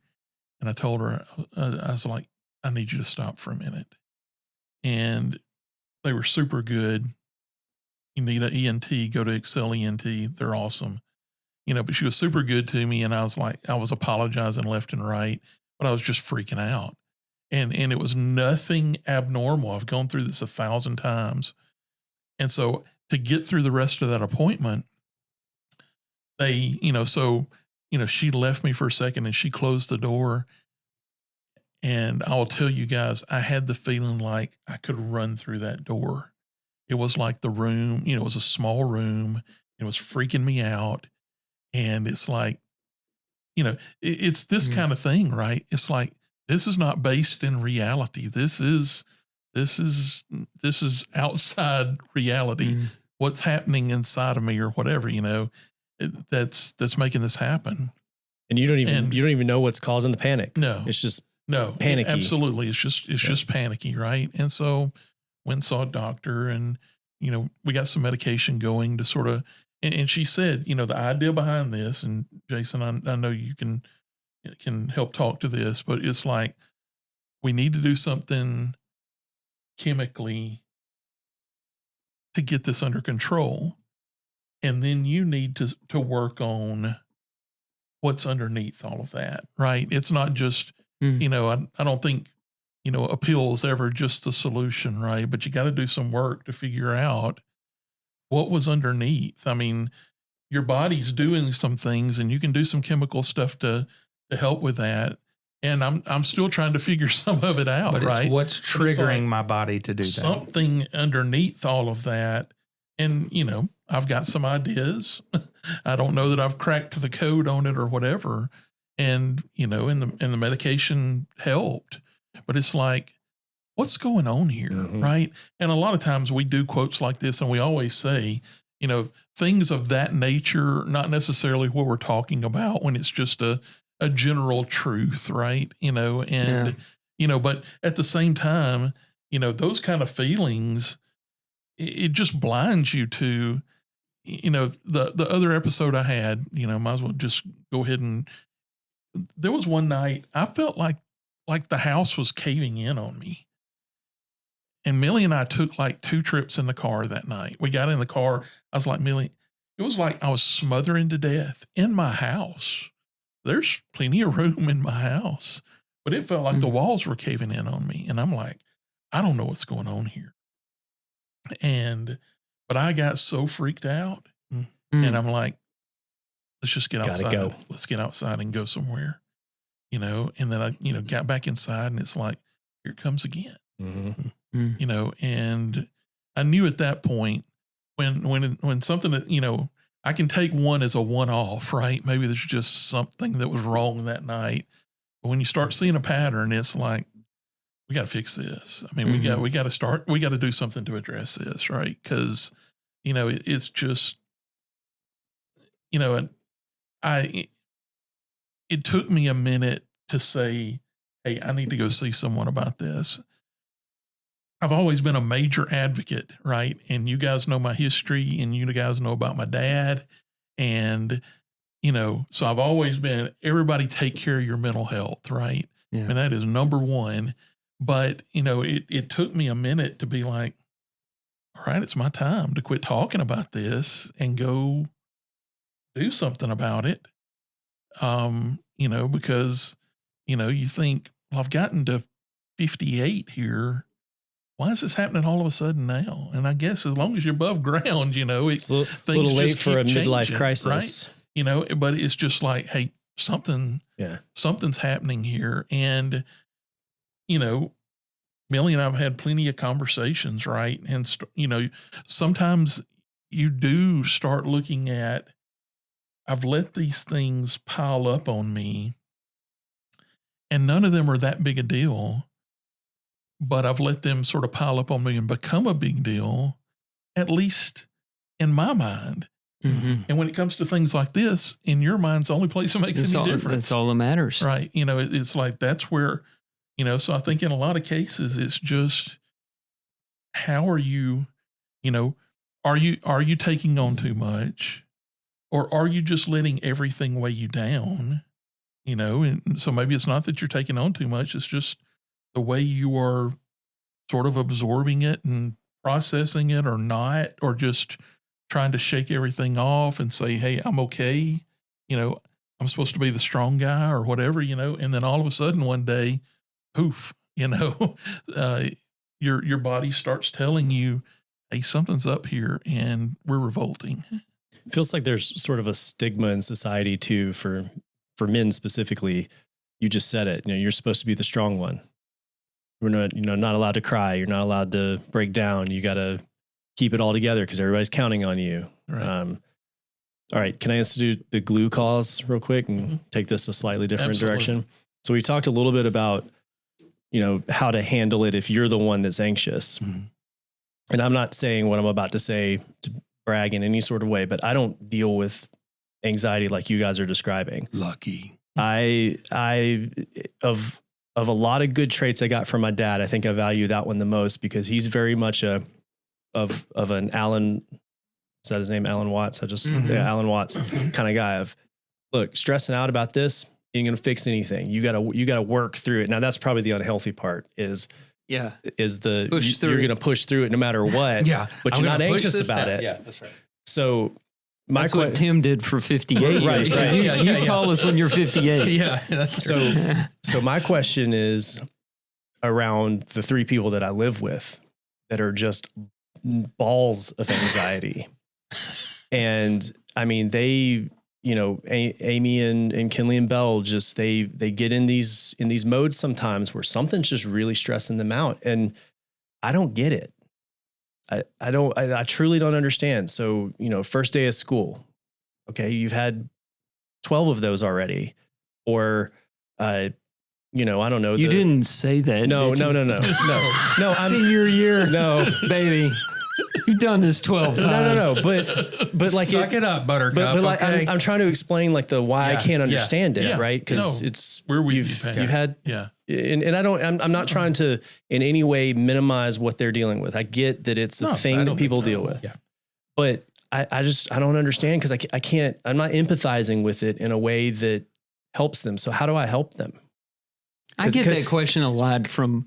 and I told her, I was like, I need you to stop for a minute. And they were super good. You need an ENT, go to Excel ENT. They're awesome. But she was super good to me. And I was like, I was apologizing left and right, but I was just freaking out. And it was nothing abnormal. I've gone through this 1,000 times. And so to get through the rest of that appointment, she left me for a second and she closed the door. And I will tell you guys, I had the feeling like I could run through that door. It was like the room, it was a small room. It was freaking me out. And it's like, it's this kind of thing, right? It's like, this is not based in reality. This is outside reality. What's happening inside of me or whatever, that's making this happen. And you don't even know what's causing the panic. No, it's just panicky. Absolutely. It's just panicky. Right. And so went and saw a doctor and, we got some medication going to sort of And she said, the idea behind this, and Jason, I know you can help talk to this, but it's like we need to do something chemically to get this under control. And then you need to work on what's underneath all of that, right? It's not just, I don't think, a pill is ever just the solution, right? But you got to do some work to figure out what was underneath. I mean, your body's doing some things and you can do some chemical stuff to help with that. And I'm still trying to figure some of it out, but right? It's what's triggering my body to do that. Something underneath all of that. And, I've got some ideas. I don't know that I've cracked the code on it or whatever. And, and the medication helped, but it's like, what's going on here? Right. And a lot of times we do quotes like this and we always say, things of that nature, not necessarily what we're talking about when it's just a general truth. Right. But at the same time, those kind of feelings, it just blinds you to, the other episode I had, might as well just go ahead and there was one night I felt like the house was caving in on me. And Millie and I took like 2 trips in the car that night. We got in the car. I was like, Millie, it was like I was smothering to death in my house. There's plenty of room in my house, but it felt like the walls were caving in on me. And I'm like, I don't know what's going on here. But I got so freaked out and I'm like, let's just get outside. Go. Let's get outside and go somewhere, and then I, got back inside and it's like, here it comes again, and I knew at that point when something that, I can take one as a one-off, right? Maybe there's just something that was wrong that night. But when you start seeing a pattern, it's like, we got to fix this. I mean, we got to do something to address this, right? Because, it's just, it took me a minute to say, hey, I need to go see someone about this. I've always been a major advocate, right? And you guys know my history and you guys know about my dad. And, so I've always been, everybody take care of your mental health, right? Yeah. And that is number one. But, it took me a minute to be like, all right, it's my time to quit talking about this and go do something about it. Because, you think, well, I've gotten to 58 here. Why is this happening all of a sudden now? And I guess as long as you're above ground, it's a little late for a midlife crisis, right? But it's just like, hey, something's happening here. And, Millie and I have had plenty of conversations, right? And, sometimes you do start looking at, I've let these things pile up on me and none of them are that big a deal, but I've let them sort of pile up on me and become a big deal, at least in my mind. And when it comes to things like this, in your mind, it's the only place that makes any difference. That's all that matters. Right. It's like, that's where, so I think in a lot of cases, it's just, how are you, are you taking on too much? Or are you just letting everything weigh you down? And so maybe it's not that you're taking on too much. It's just the way you are sort of absorbing it and processing it or not, or just trying to shake everything off and say, hey, I'm okay. I'm supposed to be the strong guy or whatever, and then all of a sudden one day, poof, your body starts telling you, hey, something's up here and we're revolting. It feels like there's sort of a stigma in society too, for men specifically. You just said it, you're supposed to be the strong one. We're not, not allowed to cry. You're not allowed to break down. You got to keep it all together because everybody's counting on you. Right. All right. Can I institute the glue cause real quick and take this a slightly different direction? So we talked a little bit about, how to handle it if you're the one that's anxious. And I'm not saying what I'm about to say to brag in any sort of way, but I don't deal with anxiety like you guys are describing. Lucky. Of a lot of good traits I got from my dad, I think I value that one the most because he's very much of an Alan is that his name? Alan Watts. Mm-hmm. Alan Watts kind of guy of, look, stressing out about this ain't going to fix anything. You gotta work through it. Now that's probably the unhealthy part is you're going to push through it no matter what. Yeah. But you're not anxious about it. Yeah, that's right. So that's what Tim did for 58 years. Right. You call us when you're 58. Yeah, that's true. So my question is around the three people that I live with that are just balls of anxiety. And I mean, they, Amy and Kinley and Belle just, they get in these modes sometimes where something's just really stressing them out. And I don't get it. I truly don't understand. So, first day of school, okay, you've had 12 of those already, or, I don't know. You didn't say that. No. Senior year. No, baby. You've done this 12 times. No. But like, suck it up, Buttercup. But like, okay? I'm trying to explain like why I can't understand it, right? Because it's where you've had, and I'm not trying to in any way minimize what they're dealing with. I get that it's a thing that people deal with, but I don't understand because I can't. I'm not empathizing with it in a way that helps them. So how do I help them? I get that question a lot from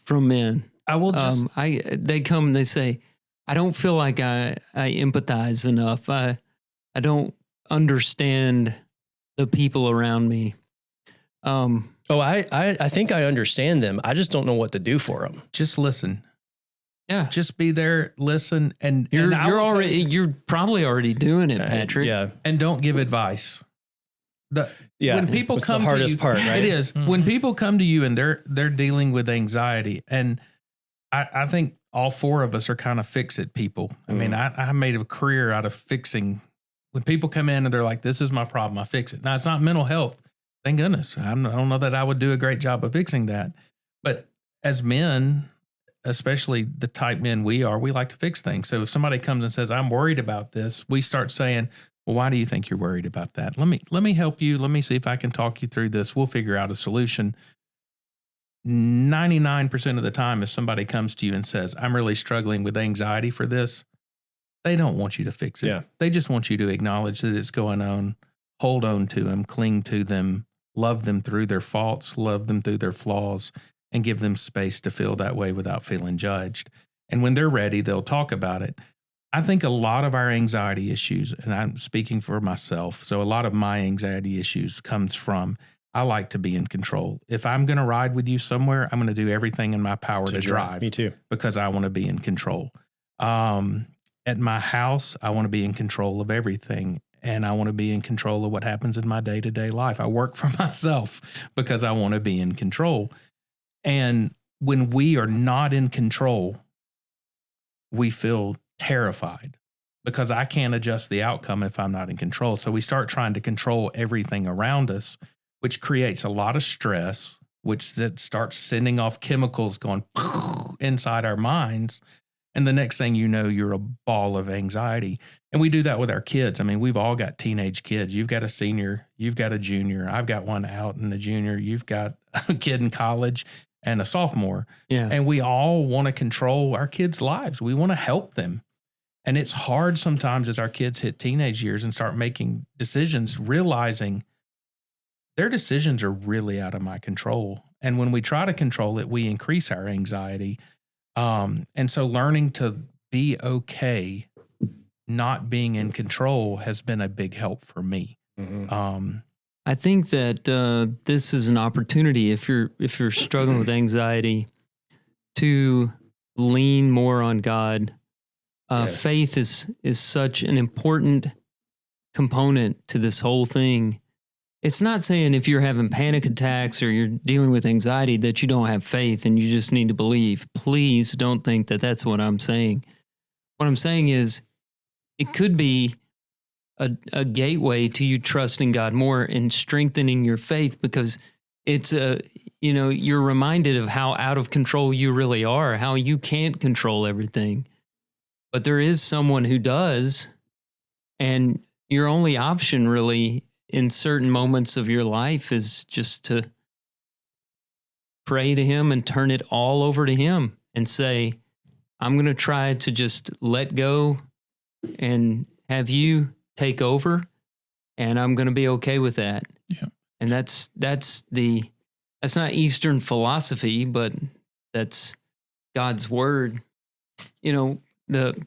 men. I will just they come and they say, I don't feel like I empathize enough. I don't understand the people around me. I think I understand them. I just don't know what to do for them. Just listen. Yeah. Just be there, listen, and you're probably already doing it, Patrick. Yeah. And don't give advice. When people come the hardest to you, part, right? It is. Mm-hmm. When people come to you and they're dealing with anxiety, and I think all four of us are kind of fix-it people. I mean, I made a career out of fixing. When people come in and they're like, this is my problem, I fix it. Now, it's not mental health. Thank goodness. I don't know that I would do a great job of fixing that. But as men, especially the type men we are, we like to fix things. So if somebody comes and says, I'm worried about this, we start saying, well, why do you think you're worried about that? Let me help you. Let me see if I can talk you through this. We'll figure out a solution. 99% of the time, if somebody comes to you and says, I'm really struggling with anxiety for this, they don't want you to fix it. Yeah. They just want you to acknowledge that it's going on, hold on to them, cling to them, love them through their faults, love them through their flaws, and give them space to feel that way without feeling judged. And when they're ready, they'll talk about it. I think a lot of our anxiety issues, and I'm speaking for myself, so a lot of my anxiety issues comes from I like to be in control. If I'm going to ride with you somewhere, I'm going to do everything in my power to drive. Me too. Because I want to be in control. At my house, I want to be in control of everything. And I want to be in control of what happens in my day-to-day life. I work for myself because I want to be in control. And when we are not in control, we feel terrified because I can't adjust the outcome if I'm not in control. So we start trying to control everything around us, which creates a lot of stress, which that starts sending off chemicals going inside our minds. And the next thing you know, you're a ball of anxiety. And we do that with our kids. I mean, we've all got teenage kids. You've got a senior, you've got a junior. I've got one out in the junior. You've got a kid in college and a sophomore. Yeah. And we all want to control our kids' lives. We want to help them. And it's hard sometimes as our kids hit teenage years and start making decisions, realizing their decisions are really out of my control. And when we try to control it, we increase our anxiety. And so learning to be okay not being in control has been a big help for me. Mm-hmm. I think that this is an opportunity if you're struggling with anxiety to lean more on God. Yes. Faith is such an important component to this whole thing. It's not saying if you're having panic attacks or you're dealing with anxiety that you don't have faith and you just need to believe. Please don't think that that's what I'm saying. What I'm saying is it could be a gateway to you trusting God more and strengthening your faith because it's you're reminded of how out of control you really are, how you can't control everything. But there is someone who does, and your only option really in certain moments of your life is just to pray to him and turn it all over to him and say, I'm going to try to just let go and have you take over, and I'm going to be okay with that. Yeah. And that's not Eastern philosophy, but that's God's word. You know, the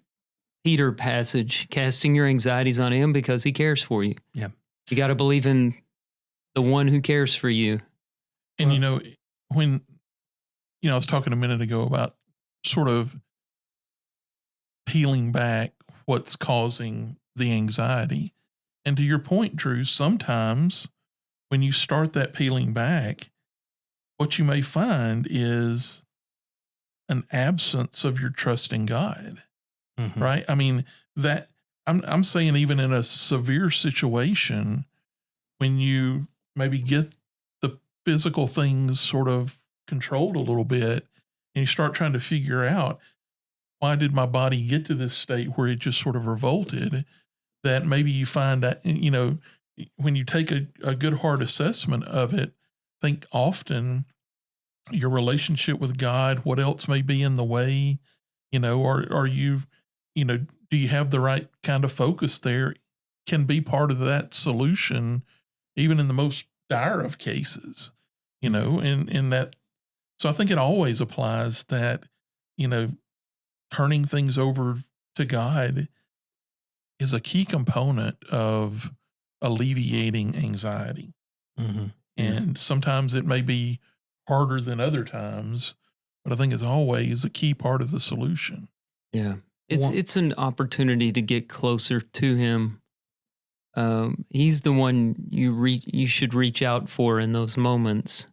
Peter passage, casting your anxieties on him because he cares for you. Yeah. You got to believe in the one who cares for you. And, when, I was talking a minute ago about sort of peeling back what's causing the anxiety. And to your point, Drew, sometimes when you start that peeling back, what you may find is an absence of your trust in God, right? I mean, that I'm saying even in a severe situation, when you maybe get the physical things sort of controlled a little bit and you start trying to figure out, why did my body get to this state where it just sort of revolted, that maybe you find that, when you take a good hard assessment of it, think often your relationship with God, what else may be in the way, are you, do you have the right kind of focus there, can be part of that solution, even in the most dire of cases, and that. So I think it always applies that, turning things over to God is a key component of alleviating anxiety. And sometimes it may be harder than other times, but I think it's always a key part of the solution. Yeah. It's an opportunity to get closer to him. He's the one you should reach out for in those moments.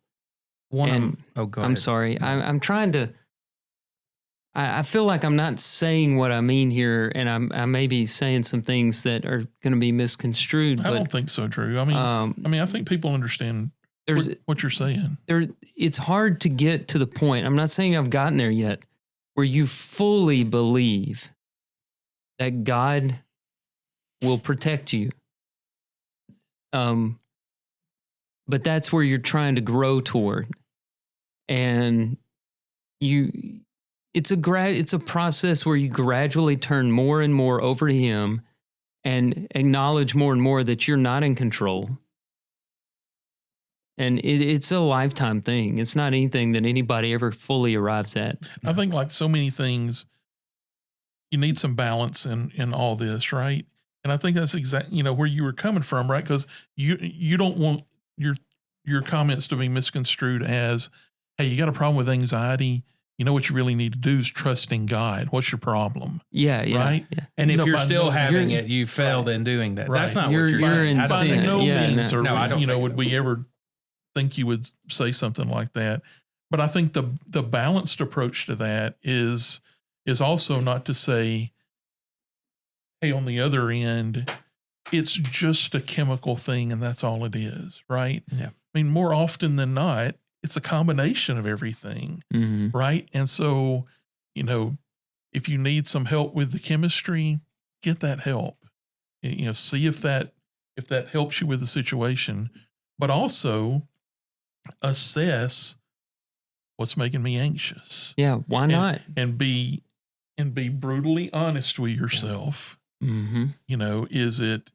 Go I'm ahead. sorry. I'm trying to. I feel like I'm not saying what I mean here, and I may be saying some things that are going to be misconstrued. I don't think so, Drew. I mean, I think people understand what you're saying. It's hard to get to the point. I'm not saying I've gotten there yet, where you fully believe that God will protect you. But that's where you're trying to grow toward, and it's a process where you gradually turn more and more over to him and acknowledge more and more that you're not in control. And it's a lifetime thing. It's not anything that anybody ever fully arrives at. I think, like so many things, you need some balance in all this, right? And I think that's exactly, where you were coming from, right? Because you don't want your comments to be misconstrued as, hey, you got a problem with anxiety. What you really need to do is trust in God. What's your problem? Yeah. Right? Yeah. And if you're still having it, you failed in doing that. Right. That's not what you're saying. By no means I don't would we ever think you would say something like that. But I think the balanced approach to that is also not to say, hey, on the other end, it's just a chemical thing and that's all it is, right? Yeah. I mean, more often than not, it's a combination of everything, right? And so, if you need some help with the chemistry, get that help. See if that helps you with the situation, but also assess what's making me anxious. Yeah, why not? And be brutally honest with yourself. Is it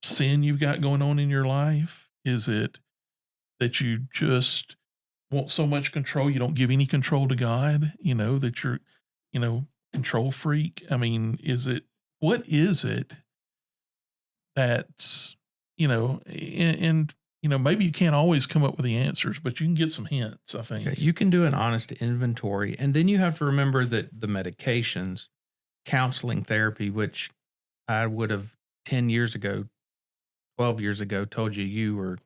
sin you've got going on in your life? Is it that you just want so much control you don't give any control to God? That you're, control freak. I mean, what is it that's, maybe you can't always come up with the answers, but you can get some hints, I think. You can do an honest inventory. And then you have to remember that the medications, counseling therapy, which I would have 10 years ago, 12 years ago, told you were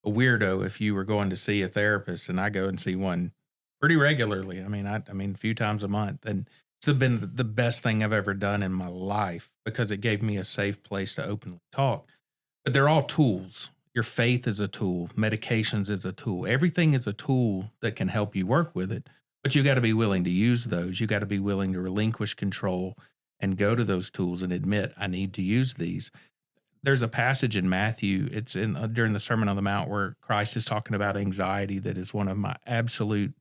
a weirdo if you were going to see a therapist, and I go and see one pretty regularly. I mean, a few times a month, and it's been the best thing I've ever done in my life because it gave me a safe place to openly talk. But they're all tools. Your faith is a tool. Medications is a tool. Everything is a tool that can help you work with it. But you got to be willing to use those. You got to be willing to relinquish control and go to those tools and admit, I need to use these. There's a passage in Matthew, it's during the Sermon on the Mount, where Christ is talking about anxiety that is one of my absolute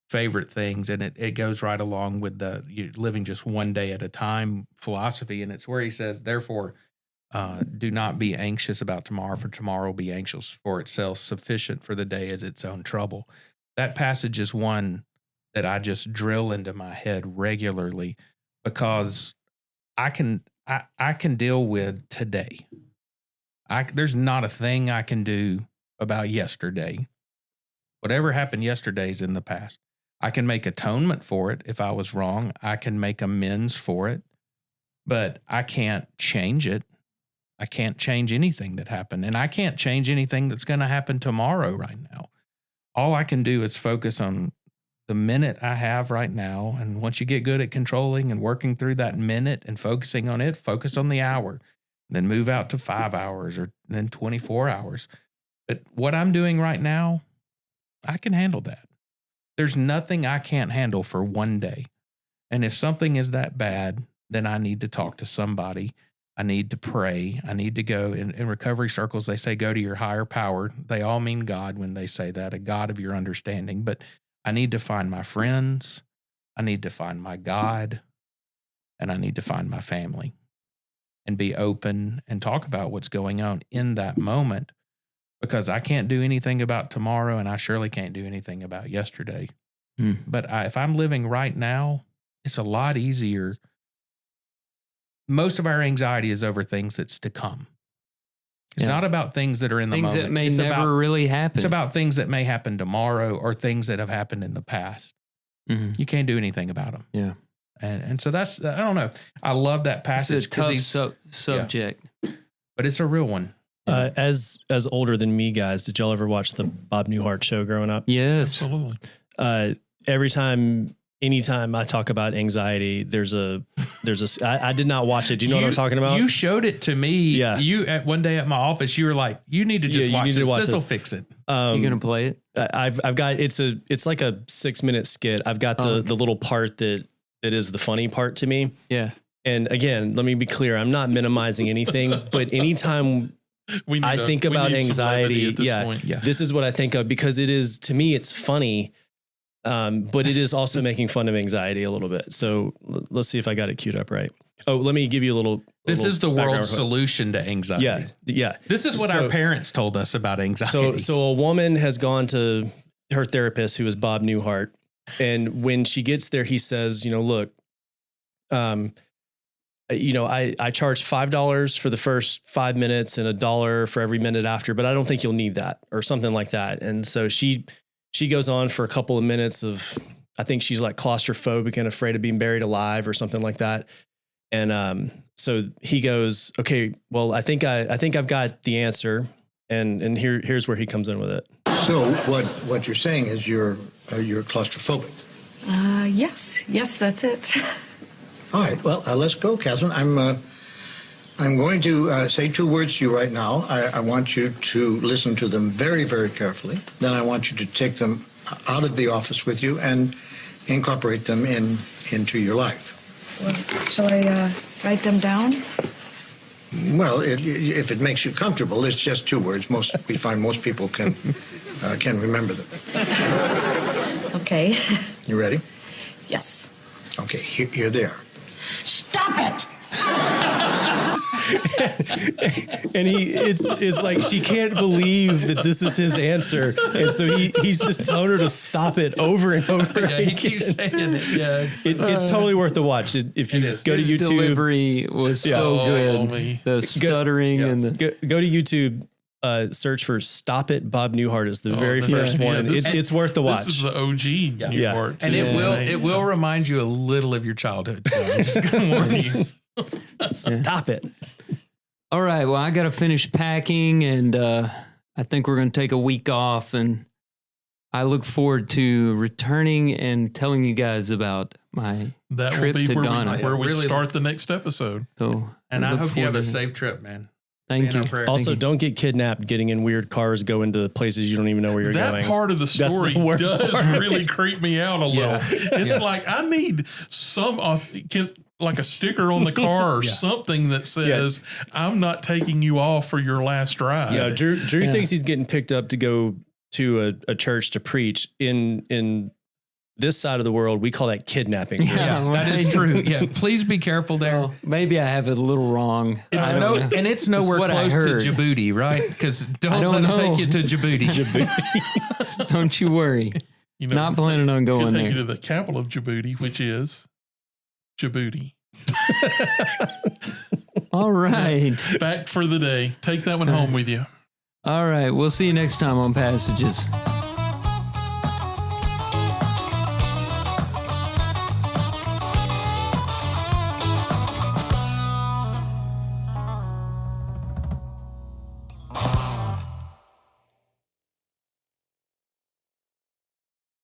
favorite things, and it goes right along with the living just one day at a time philosophy. And it's where he says, therefore, do not be anxious about tomorrow, for tomorrow will be anxious for itself. Sufficient for the day is its own trouble. That passage is one that I just drill into my head regularly, because I can deal with today. There's not a thing I can do about yesterday. Whatever happened yesterday is in the past. I can make atonement for it if I was wrong. I can make amends for it, but I can't change it. I can't change anything that happened, and I can't change anything that's going to happen tomorrow right now. All I can do is focus on the minute I have right now. And once you get good at controlling and working through that minute and focusing on it, focus on the hour, then move out to 5 hours or then 24 hours. But what I'm doing right now, I can handle that. There's nothing I can't handle for one day. And if something is that bad, then I need to talk to somebody. I need to pray. I need to go. In recovery circles, they say, go to your higher power. They all mean God when they say that, a God of your understanding. But I need to find my friends. I need to find my God. And I need to find my family and be open and talk about what's going on in that moment, because I can't do anything about tomorrow, and I surely can't do anything about yesterday. But if I'm living right now, it's a lot easier. Most of our anxiety is over things that's to come. It's not about things that are in the moment. Things that may it's never really happen. It's about things that may happen tomorrow or things that have happened in the past. Mm-hmm. You can't do anything about them. Yeah. And so that's, I don't know. I love that passage. It's a tough subject. Yeah. But it's a real one. As older than me guys, did y'all ever watch the Bob Newhart show growing up? Yes. Absolutely. Anytime I talk about anxiety, I did not watch it. Do you know what I'm talking about? You showed it to me. Yeah. At one day at my office, you were like, you need to just watch this. This will fix it. You going to play it? I've got, it's like a 6-minute skit. I've got the little part that is the funny part to me. Yeah. And again, let me be clear. I'm not minimizing anything, but anytime I think about anxiety, this is what I think of, because it is, to me, it's funny. But it is also making fun of anxiety a little bit. So let's see if I got it queued up right. Oh, let me give you a little. This is the world's solution to anxiety. Yeah. This is what our parents told us about anxiety. So a woman has gone to her therapist, who is Bob Newhart. And when she gets there, he says, look, I charge $5 for the first 5 minutes and $1 for every minute after, but I don't think you'll need that, or something like that. And so she goes on for a couple of minutes of, I think she's like claustrophobic and afraid of being buried alive or something like that. And so he goes, okay, well, I think I've got the answer. And here's where he comes in with it. So what you're saying is you're claustrophobic. Yes, that's it. All right, well, let's go, Catherine. I'm going to say 2 words to you right now. I want you to listen to them very, very carefully. Then I want you to take them out of the office with you and incorporate them into your life. Well, shall I write them down? Well, if it makes you comfortable, it's just 2 words. We find most people can remember them. Okay. You ready? Yes. Okay, here they are. Stop it! And it's like she can't believe that this is his answer, and so he's just telling her to stop it over and over again. He keeps saying it. Yeah, it's totally worth the watch. If you go to His YouTube, delivery was so good. The stuttering and the go to YouTube. Search for "Stop It." Bob Newhart is the very first one. It's worth the watch. This is the OG Newhart, and it will remind you a little of your childhood. So I'm just going to warn you. Stop it. All right. Well, I got to finish packing, and I think we're going to take a week off, and I look forward to returning and telling you guys about my trip will be to where Ghana. where we start the next episode. So, and I hope you have a safe trip, man. Thank you. Also, don't get kidnapped getting in weird cars, going to places you don't even know where you're going. That part of the story does really creep me out a little. It's like, I need some like a sticker on the car or something that says, I'm not taking you off for your last ride. Yeah, Drew thinks he's getting picked up to go to a church to preach in this side of the world, we call that kidnapping. Yeah, that is true. Yeah, please be careful there. Well, maybe I have it a little wrong. It's nowhere close to Djibouti, right? Because don't let them take you to Djibouti. Don't you worry. Not planning on going could take there. you to the capital of Djibouti, which is Djibouti. All right. Fact for the day. Take that one home with you. All right. We'll see you next time on Passages.